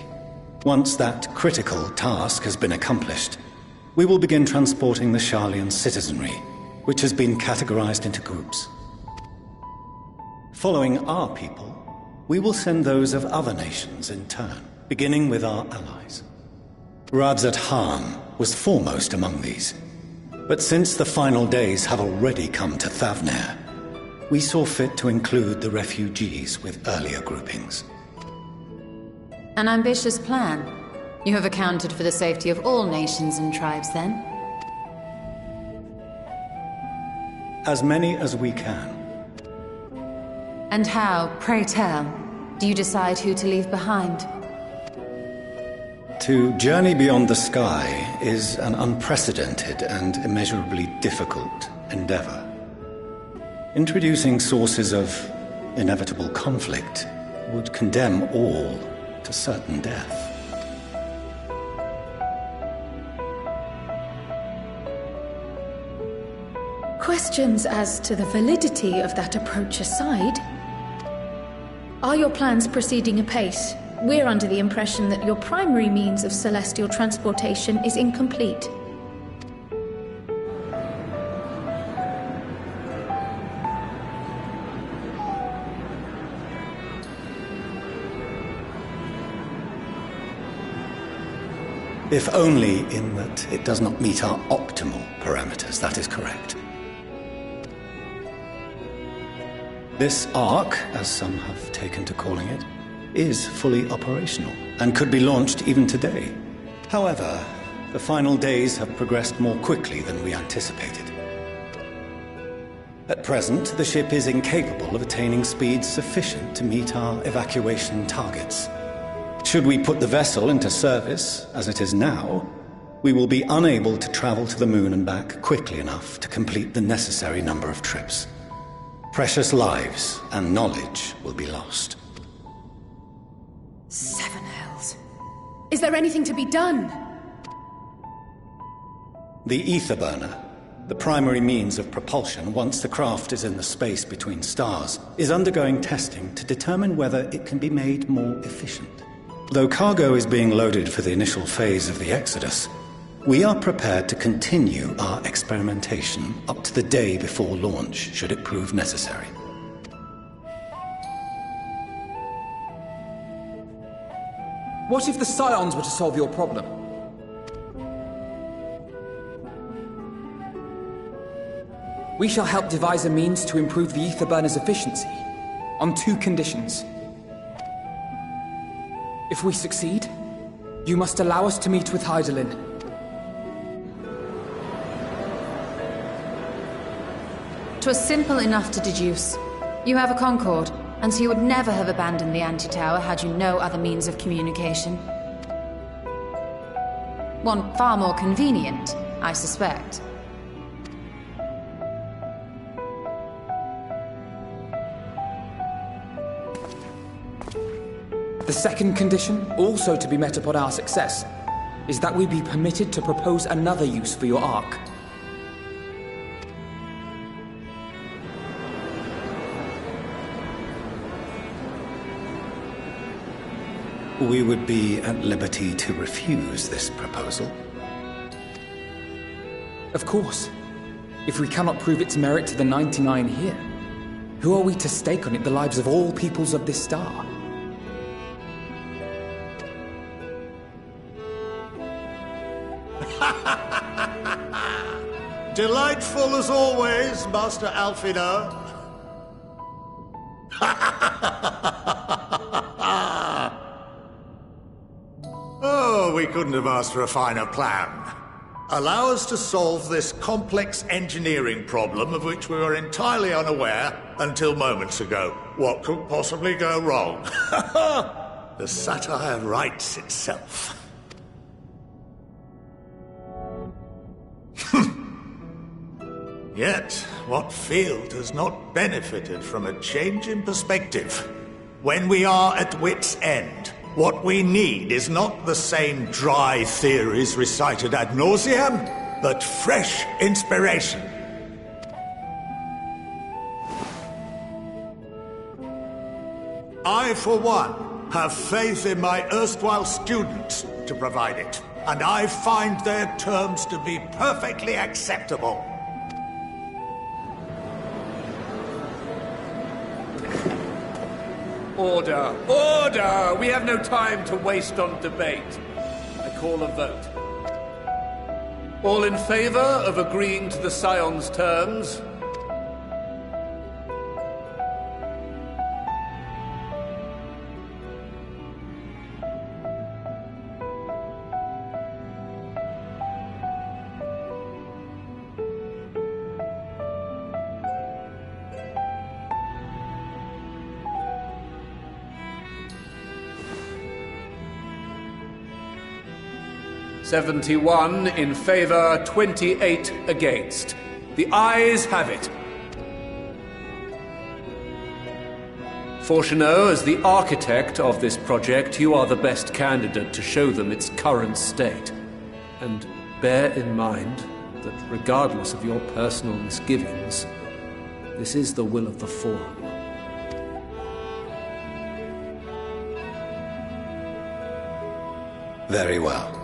Once that critical task has been accomplished, we will begin transporting the Sharlayan citizenry, which has been categorized into groups. Following our people, we will send those of other nations in turn, beginning with our allies. Radzat-Han was foremost among these, but since the final days have already come to Thavnair, we saw fit to include the refugees with earlier groupings. An ambitious plan. You have accounted for the safety of all nations and tribes, then? As many as we can. And how, pray tell, do you decide who to leave behind? To journey beyond the sky is an unprecedented and immeasurably difficult endeavor. Introducing sources of inevitable conflict would condemn all to certain death. Questions as to the validity of that approach aside, are your plans proceeding apace? We're under the impression that your primary means of celestial transportation is incomplete. If only in that it does not meet our optimal parameters, that is correct. This Ark, as some have taken to calling it, is fully operational and could be launched even today. However, the final days have progressed more quickly than we anticipated. At present, the ship is incapable of attaining speeds sufficient to meet our evacuation targets. Should we put the vessel into service, as it is now, we will be unable to travel to the moon and back quickly enough to complete the necessary number of trips. Precious lives and knowledge will be lost. Seven hells. Is there anything to be done? The ether burner, the primary means of propulsion once the craft is in the space between stars, is undergoing testing to determine whether it can be made more efficient. Though cargo is being loaded for the initial phase of the Exodus, we are prepared to continue our experimentation up to the day before launch, should it prove necessary. What if the Scions were to solve your problem? We shall help devise a means to improve the ether burner's efficiency, on 2 conditions. If we succeed, you must allow us to meet with Hydaelyn. "'Twas simple enough to deduce. You have a Concord, and so you would never have abandoned the anti-tower had you no other means of communication. One far more convenient, I suspect. The second condition, also to be met upon our success, is that we be permitted to propose another use for your Ark. We would be at liberty to refuse this proposal. Of course. If we cannot prove its merit to the 99 here, who are we to stake on it the lives of all peoples of this star? Delightful as always, Master Alfino. Oh, we couldn't have asked for a finer plan. Allow us to solve this complex engineering problem of which we were entirely unaware until moments ago. What could possibly go wrong? The satire writes itself. Yet, what field has not benefited from a change in perspective? When we are at wit's end, what we need is not the same dry theories recited ad nauseam, but fresh inspiration. I, for one, have faith in my erstwhile students to provide it, and I find their terms to be perfectly acceptable. Order! Order! We have no time to waste on debate. I call a vote. All in favor of agreeing to the Scion's terms? "71 in favor, 28 against. The ayes have it. Fortuneau, as the architect of this project, you are the best candidate to show them its current state. And bear in mind that regardless of your personal misgivings, this is the will of the Forum. Very well.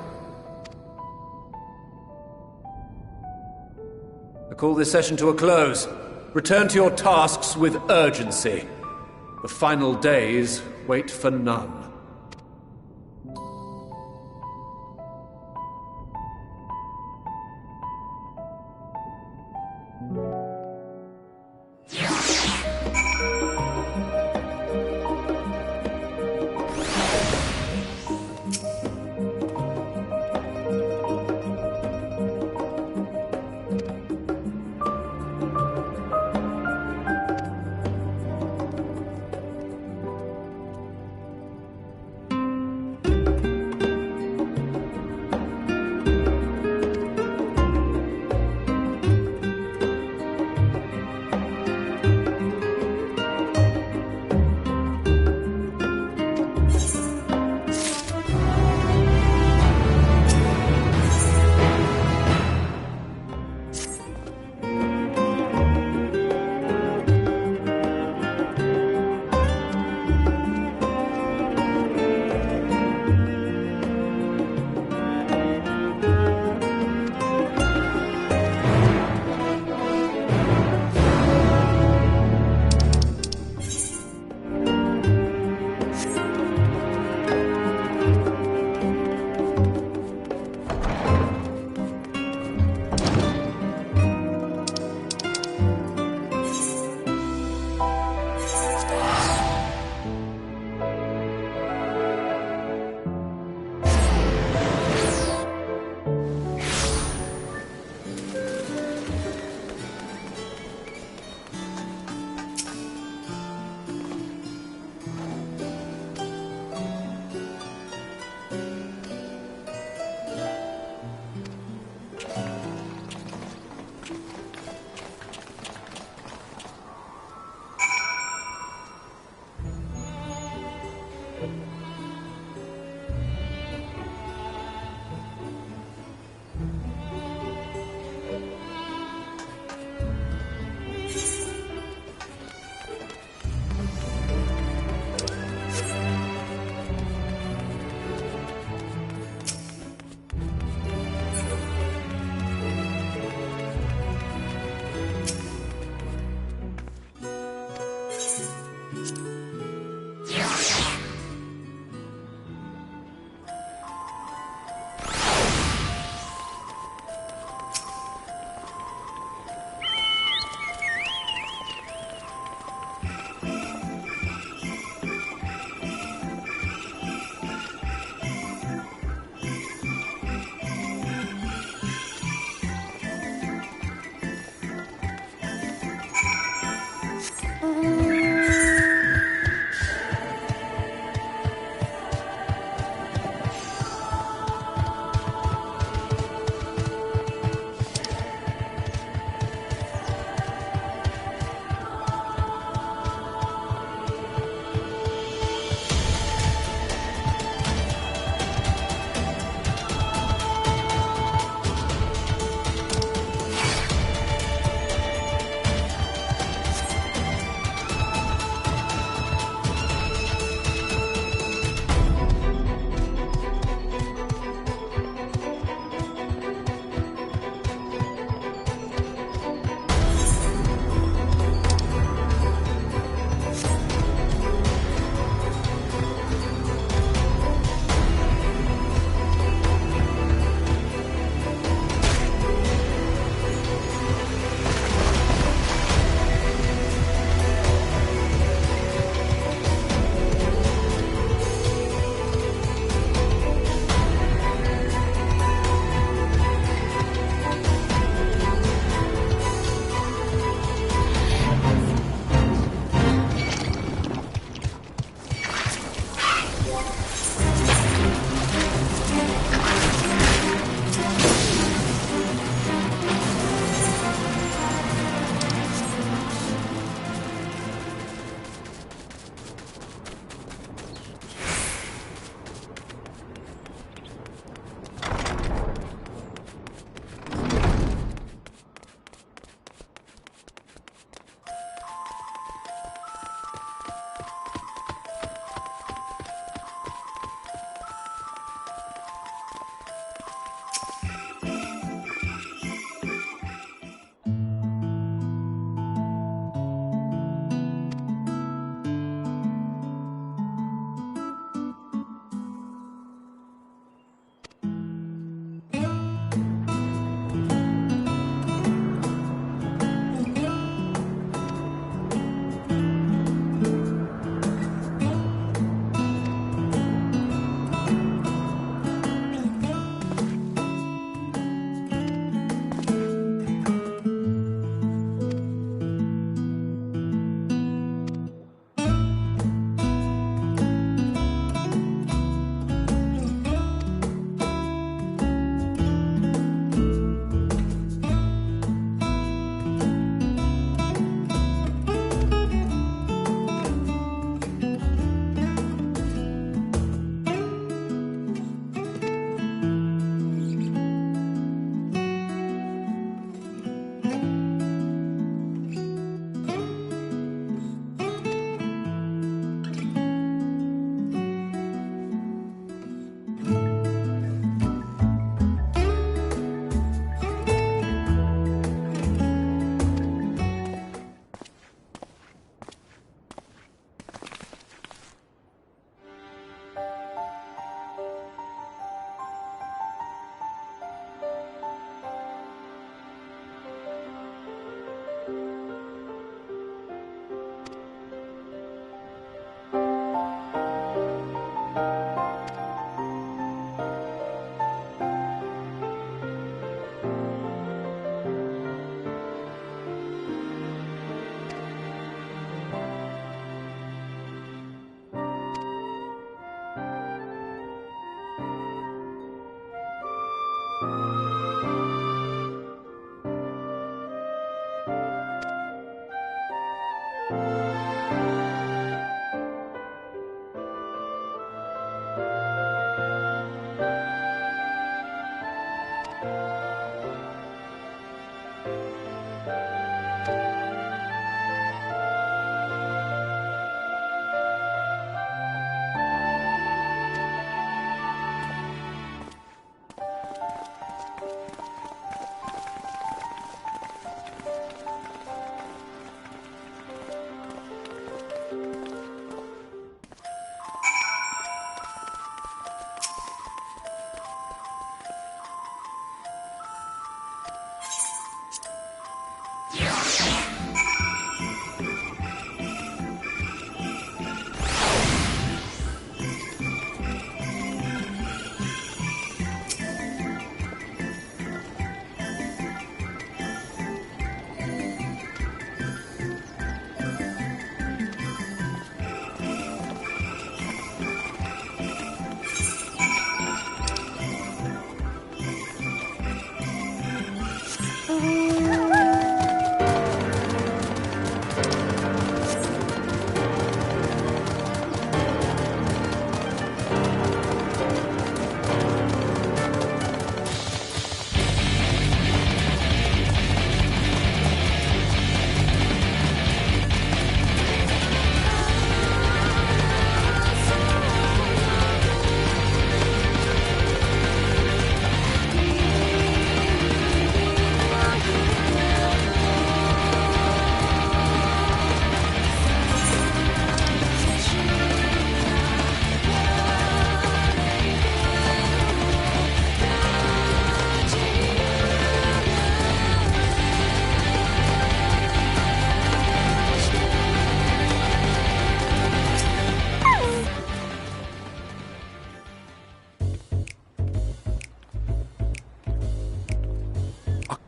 I call this session to a close. Return to your tasks with urgency. The final days wait for none.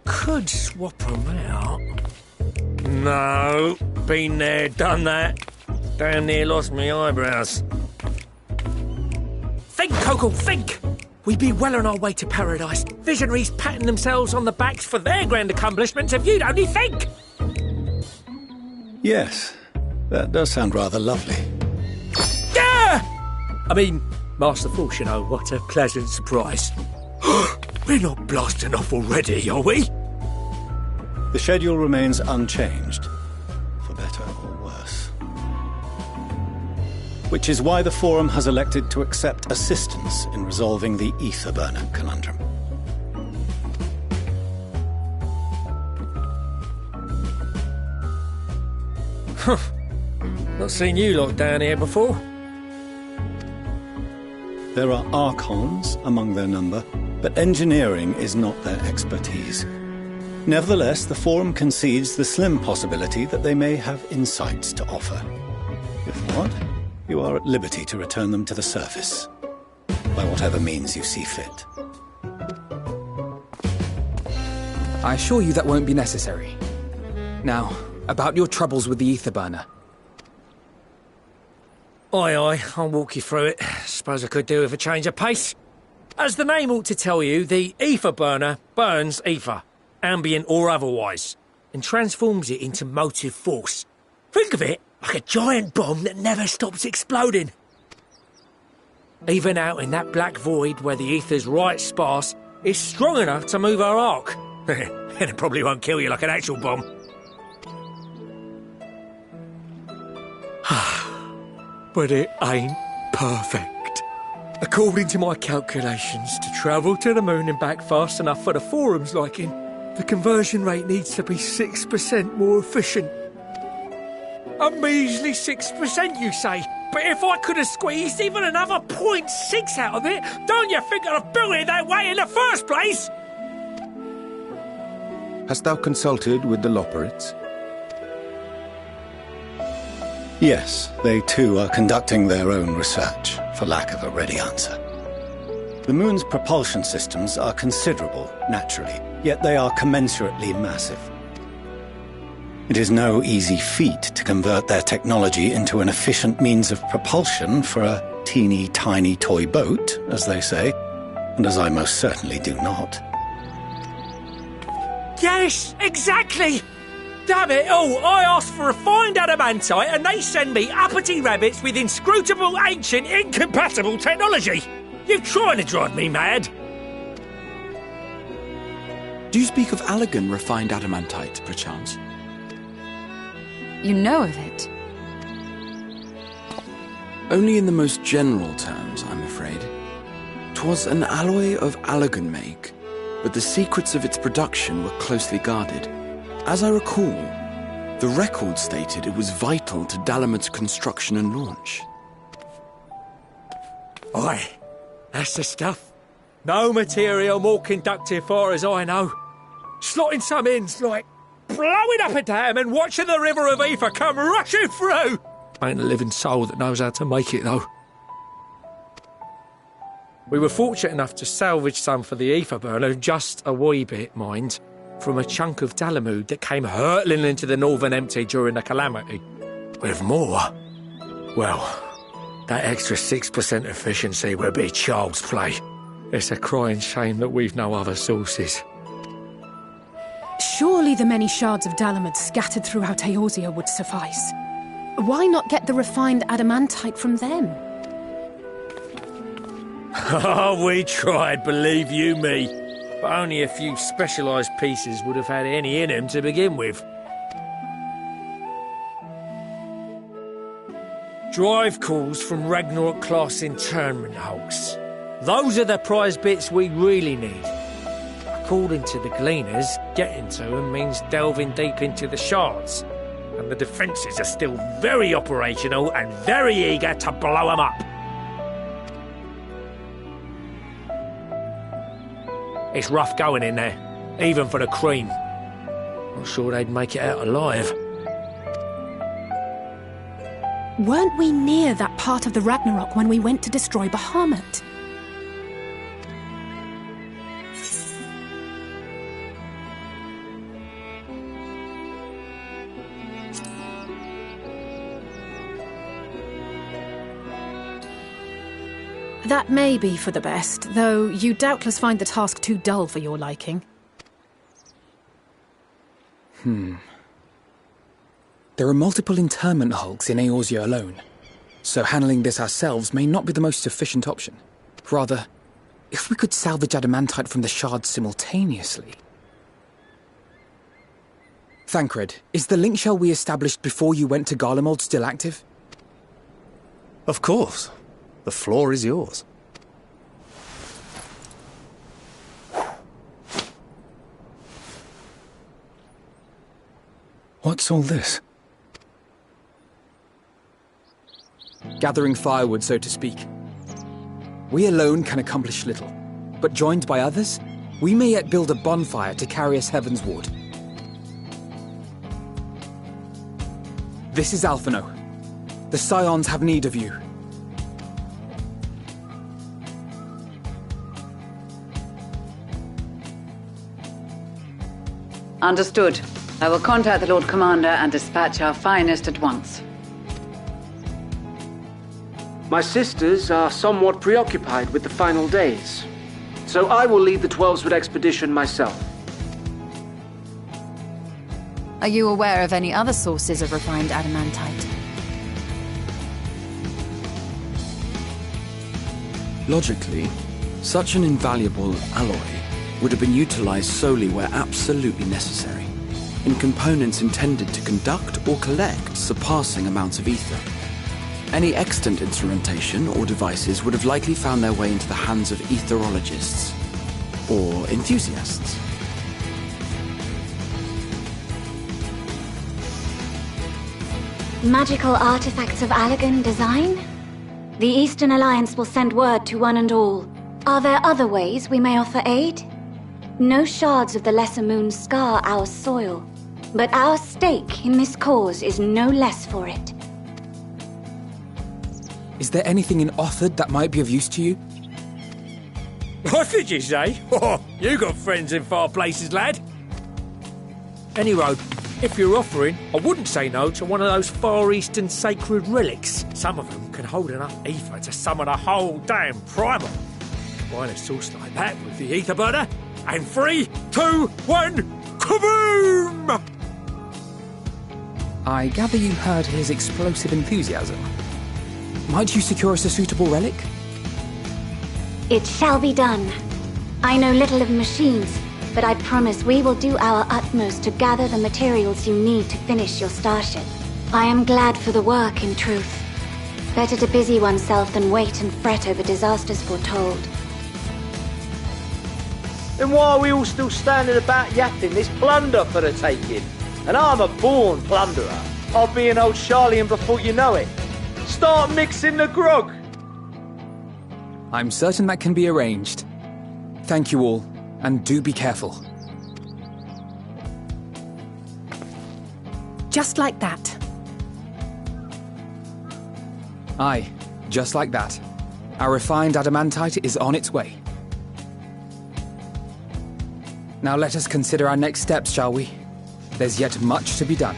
Could swap them out. No, been there, done that. Damn near lost my eyebrows. Think, Coco, think! We be well on our way to paradise. Visionaries patting themselves on the backs for their grand accomplishments if you'd only think! Yes, that does sound rather lovely. Yeah! I mean, Master Force, you know, what a pleasant surprise. We're not blasting off already, are we? The schedule remains unchanged, for better or worse. Which is why the Forum has elected to accept assistance in resolving the ether burner conundrum. Huh. Not seen you lot down here before. There are Archons among their number, but engineering is not their expertise. Nevertheless, the Forum concedes the slim possibility that they may have insights to offer. If not, you are at liberty to return them to the surface, by whatever means you see fit. I assure you that won't be necessary. Now, about your troubles with the ether burner. Aye, I'll walk you through it. Suppose I could do with a change of pace. As the name ought to tell you, the ether burner burns ether, ambient or otherwise, and transforms it into motive force. Think of it like a giant bomb that never stops exploding. Even out in that black void where the ether's right sparse, it's strong enough to move our arc. And it probably won't kill you like an actual bomb. But it ain't perfect. According to my calculations, to travel to the moon and back fast enough for the Forum's liking, the conversion rate needs to be 6% more efficient. A measly 6%, you say? But if I could have squeezed even another 0.6 out of it, don't you think I'd have built it that way in the first place? Hast thou consulted with the Loperites? Yes, they too are conducting their own research, for lack of a ready answer. The moon's propulsion systems are considerable, naturally, yet they are commensurately massive. It is no easy feat to convert their technology into an efficient means of propulsion for a teeny tiny toy boat, as they say, and as I most certainly do not. Yes, exactly! Damn it all, I asked for refined adamantite and they send me uppity rabbits with inscrutable, ancient, incompatible technology! You're trying to drive me mad! Do you speak of Allagan refined adamantite, perchance? You know of it? Only in the most general terms, I'm afraid. 'Twas an alloy of Allagan make, but the secrets of its production were closely guarded. As I recall, the record stated it was vital to Dalamud's construction and launch. Aye, that's the stuff. No material more conductive far as I know. Slotting some in's like blowing up a dam and watching the river of ether come rushing through. Ain't a living soul that knows how to make it, though. We were fortunate enough to salvage some for the ether burner, just a wee bit, mind, from a chunk of Dalamud that came hurtling into the Northern Empty during the calamity. With more, well, that extra 6% efficiency would be child's play. It's a crying shame that we've no other sources. Surely the many shards of Dalamud scattered throughout Eorzea would suffice. Why not get the refined adamantite from them? Oh, we tried, believe you me. But only a few specialised pieces would have had any in them to begin with. Drive calls from Ragnarok-class internment hulks. Those are the prize bits we really need. According to the Gleaners, getting to them means delving deep into the shards. And the defences are still very operational and very eager to blow them up. It's rough going in there, even for the cream. Not sure they'd make it out alive. Weren't we near that part of the Ragnarok when we went to destroy Bahamut? That may be for the best, though you doubtless find the task too dull for your liking. There are multiple internment hulks in Eorzea alone, so handling this ourselves may not be the most efficient option. Rather, if we could salvage adamantite from the shards simultaneously... Thancred, is the link shell we established before you went to Garlemald still active? Of course. The floor is yours. What's all this? Gathering firewood, so to speak. We alone can accomplish little, but joined by others, we may yet build a bonfire to carry us heavensward. This is Alphino. The Scions have need of you. Understood. I will contact the Lord Commander and dispatch our finest at once. My sisters are somewhat preoccupied with the final days, so I will lead the 12-Sword expedition myself. Are you aware of any other sources of refined adamantite? Logically, such an invaluable alloy would have been utilized solely where absolutely necessary, in components intended to conduct or collect surpassing amounts of ether. Any extant instrumentation or devices would have likely found their way into the hands of etherologists or enthusiasts. Magical artifacts of Allagan design? The Eastern Alliance will send word to one and all. Are there other ways we may offer aid? No shards of the Lesser Moon scar our soil, but our stake in this cause is no less for it. Is there anything in Othard that might be of use to you? What did you say? Oh, you got friends in far places, lad. Anyway, if you're offering, I wouldn't say no to one of those Far Eastern sacred relics. Some of them can hold enough ether to summon a whole damn primal. Combine a source like that with the ether burner, and 3, 2, 1, kaboom! I gather you heard his explosive enthusiasm. Might you secure us a suitable relic? It shall be done. I know little of machines, but I promise we will do our utmost to gather the materials you need to finish your starship. I am glad for the work, in truth. Better to busy oneself than wait and fret over disasters foretold. Then why are we all still standing about yapping this plunder for the taking? And I'm a born plunderer. I'll be an old Charlian before you know it. Start mixing the grog! I'm certain that can be arranged. Thank you all, and do be careful. Just like that. Aye, just like that. Our refined adamantite is on its way. Now let us consider our next steps, shall we? There's yet much to be done.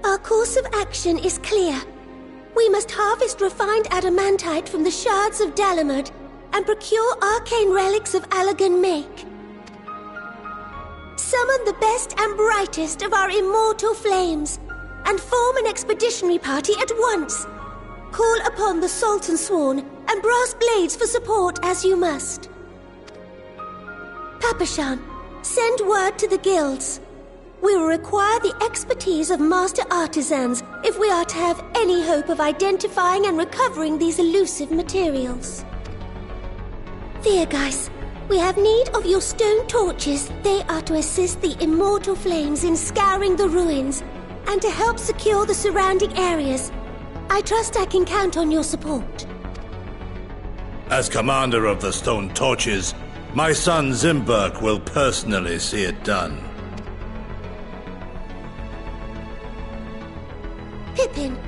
Our course of action is clear. We must harvest refined adamantite from the shards of Dalamud and procure arcane relics of Allagan make. Summon the best and brightest of our immortal flames and form an expeditionary party at once. Call upon the Sultan Sworn and Brass Blades for support as you must. Papashan, send word to the guilds. We will require the expertise of master artisans if we are to have any hope of identifying and recovering these elusive materials. Viergeist, we have need of your stone torches. They are to assist the immortal flames in scouring the ruins and to help secure the surrounding areas. I trust I can count on your support. As commander of the Stone Torches, my son Zimberk will personally see it done. Pippin,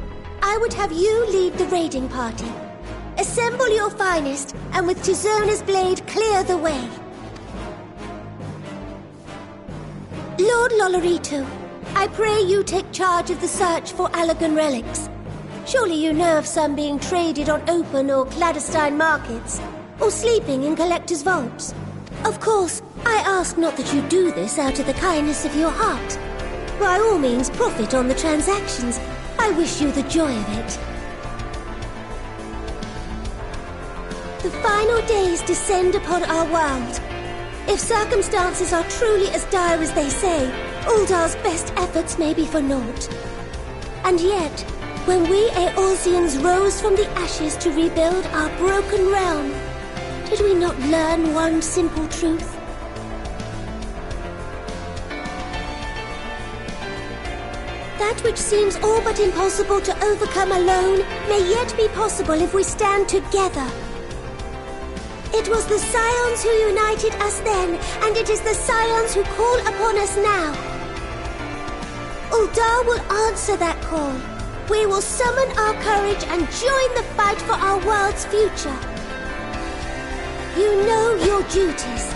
I would have you lead the raiding party. Assemble your finest, and with Tizona's blade clear the way. Lord Lolorito, I pray you take charge of the search for Allagan relics. Surely you know of some being traded on open or clandestine markets, or sleeping in collectors' vaults. Of course, I ask not that you do this out of the kindness of your heart. By all means, profit on the transactions. I wish you the joy of it. The final days descend upon our world. If circumstances are truly as dire as they say, Uldar's best efforts may be for naught. And yet, when we Eorzeans rose from the ashes to rebuild our broken realm, did we not learn one simple truth? That which seems all but impossible to overcome alone may yet be possible if we stand together. It was the Scions who united us then, and it is the Scions who call upon us now. Uldar will answer that call. We will summon our courage and join the fight for our world's future. You know your duties.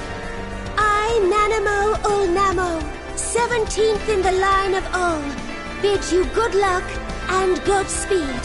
I, Nanamo Ulnamo, 17th in the line of Ul, bid you good luck and Godspeed.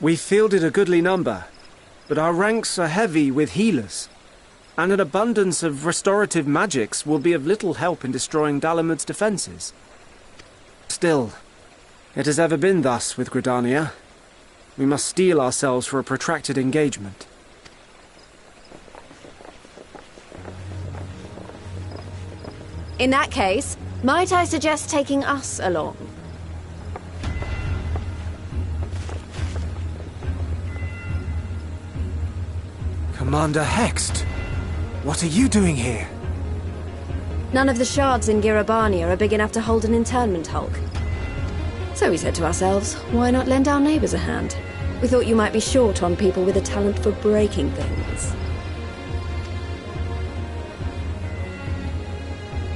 We fielded a goodly number, but our ranks are heavy with healers, and an abundance of restorative magics will be of little help in destroying Dalamud's defenses. Still, it has ever been thus with Gridania. We must steel ourselves for a protracted engagement. In that case, might I suggest taking us along? Commander Hext, what are you doing here? None of the shards in Girabania are big enough to hold an internment hulk. So we said to ourselves, why not lend our neighbors a hand? We thought you might be short on people with a talent for breaking things.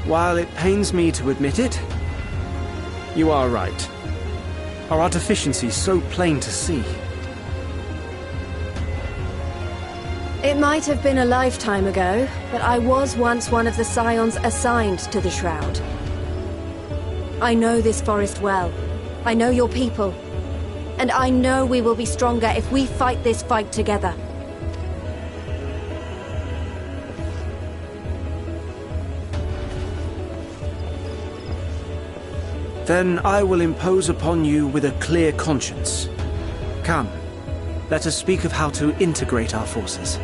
While it pains me to admit it, you are right. Our deficiencies so plain to see. It might have been a lifetime ago, but I was once one of the scions assigned to the Shroud. I know this forest well. I know your people. And I know we will be stronger if we fight this fight together. Then I will impose upon you with a clear conscience. Come, let us speak of how to integrate our forces.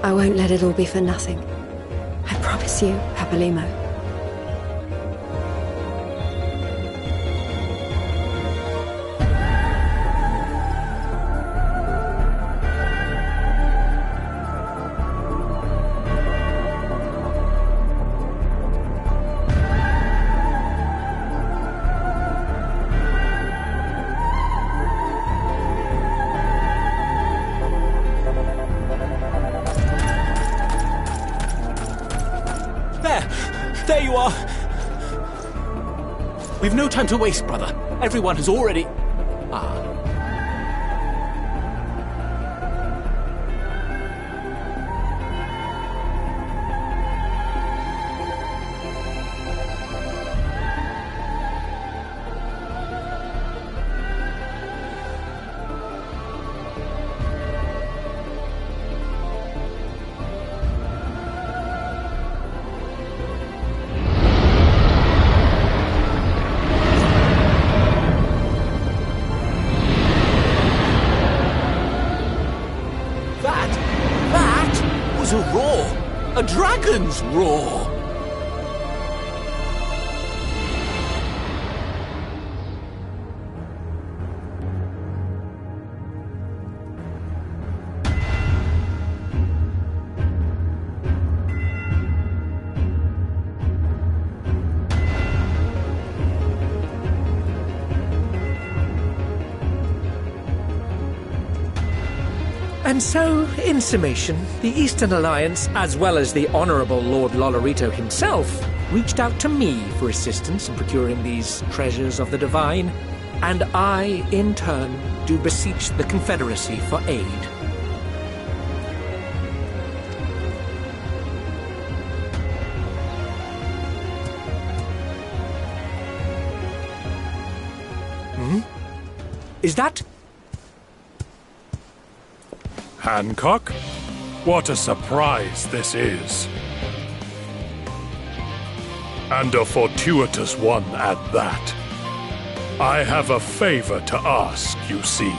I won't let it all be for nothing. I promise you, Papalymo. There you are! We've no time to waste, brother. Everyone has already... That was a roar! A dragon's roar! And so, in summation, the Eastern Alliance, as well as the Honourable Lord Lolorito himself, reached out to me for assistance in procuring these treasures of the divine, and I, in turn, do beseech the Confederacy for aid. Is that... Hancock? What a surprise this is. And a fortuitous one at that. I have a favor to ask, you see.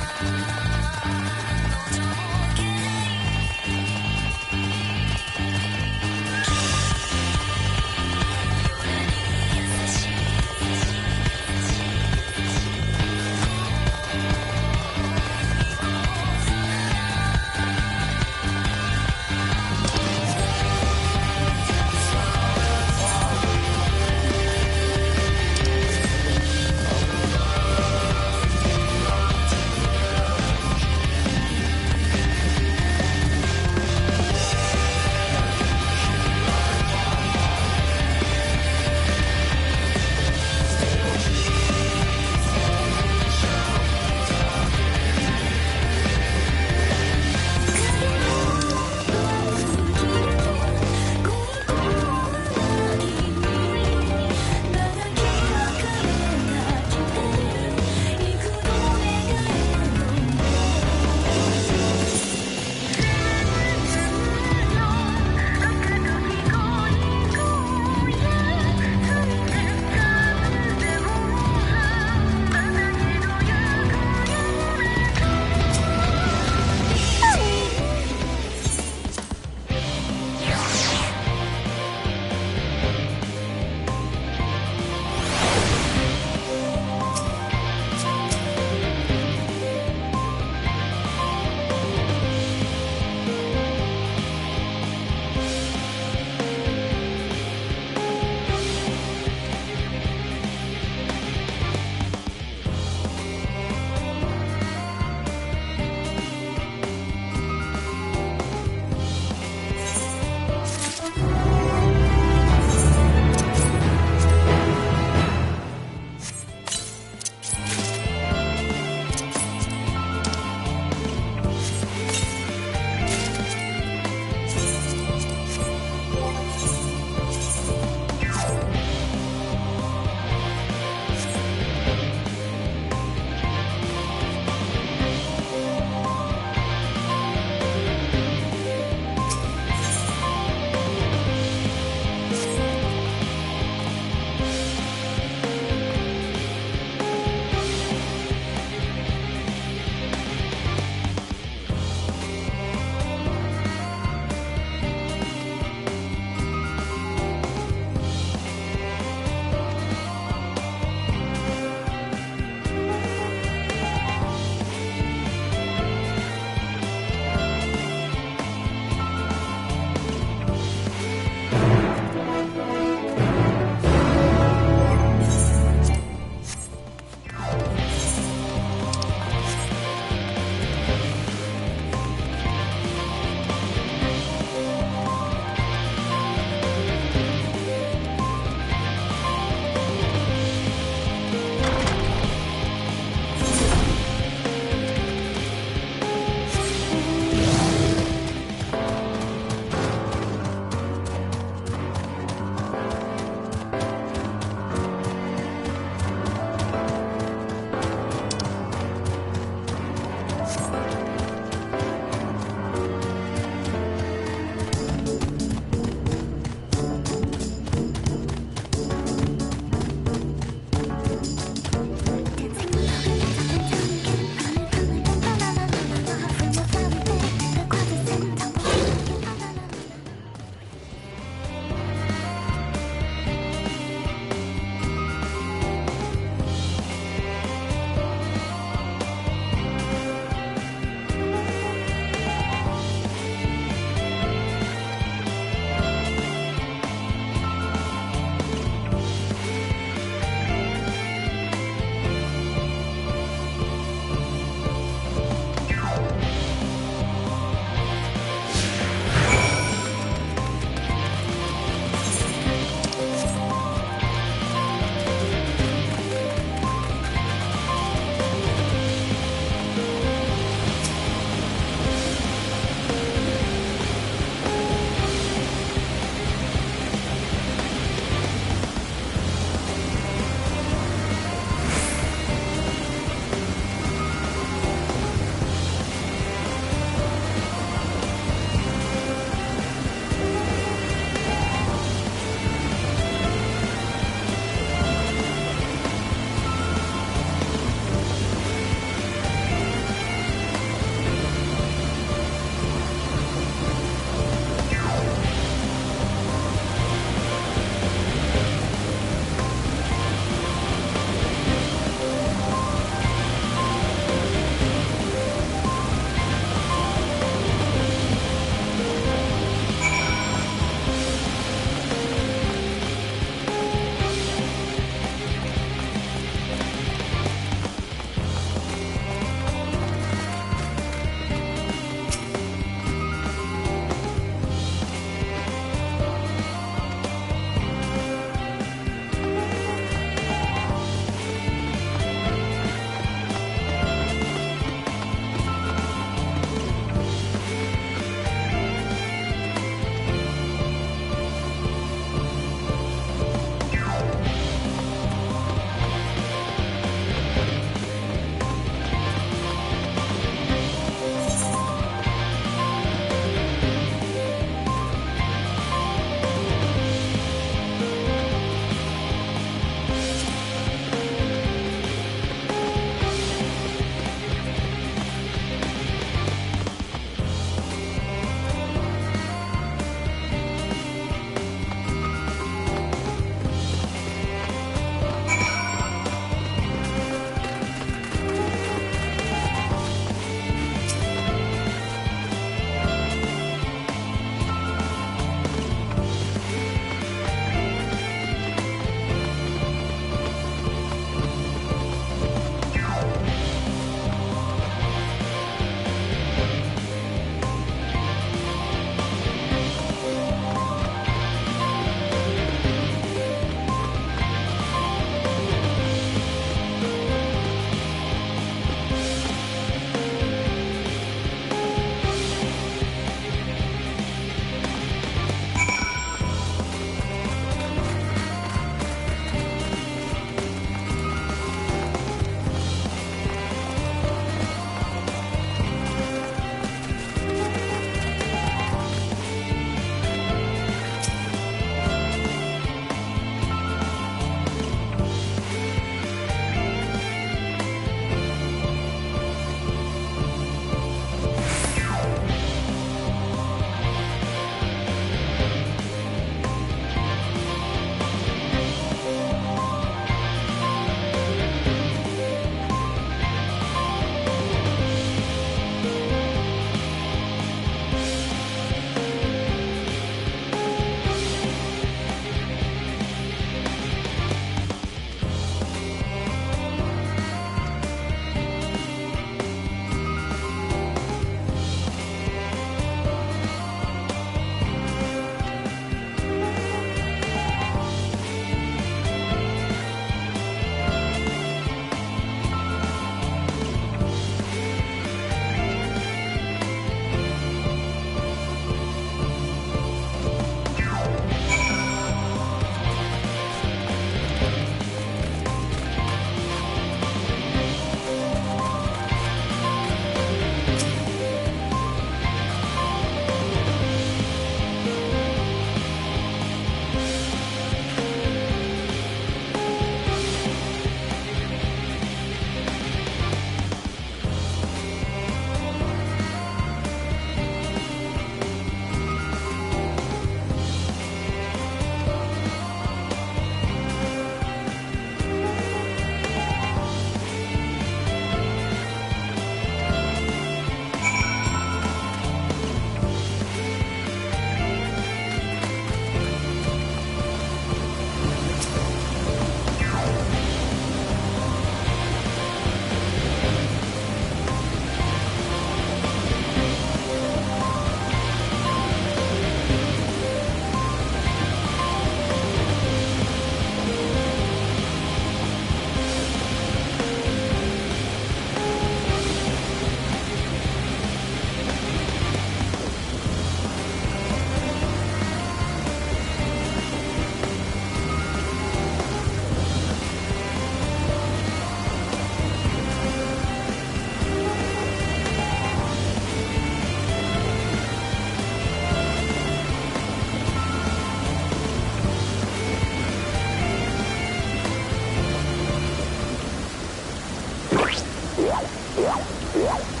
Whoa!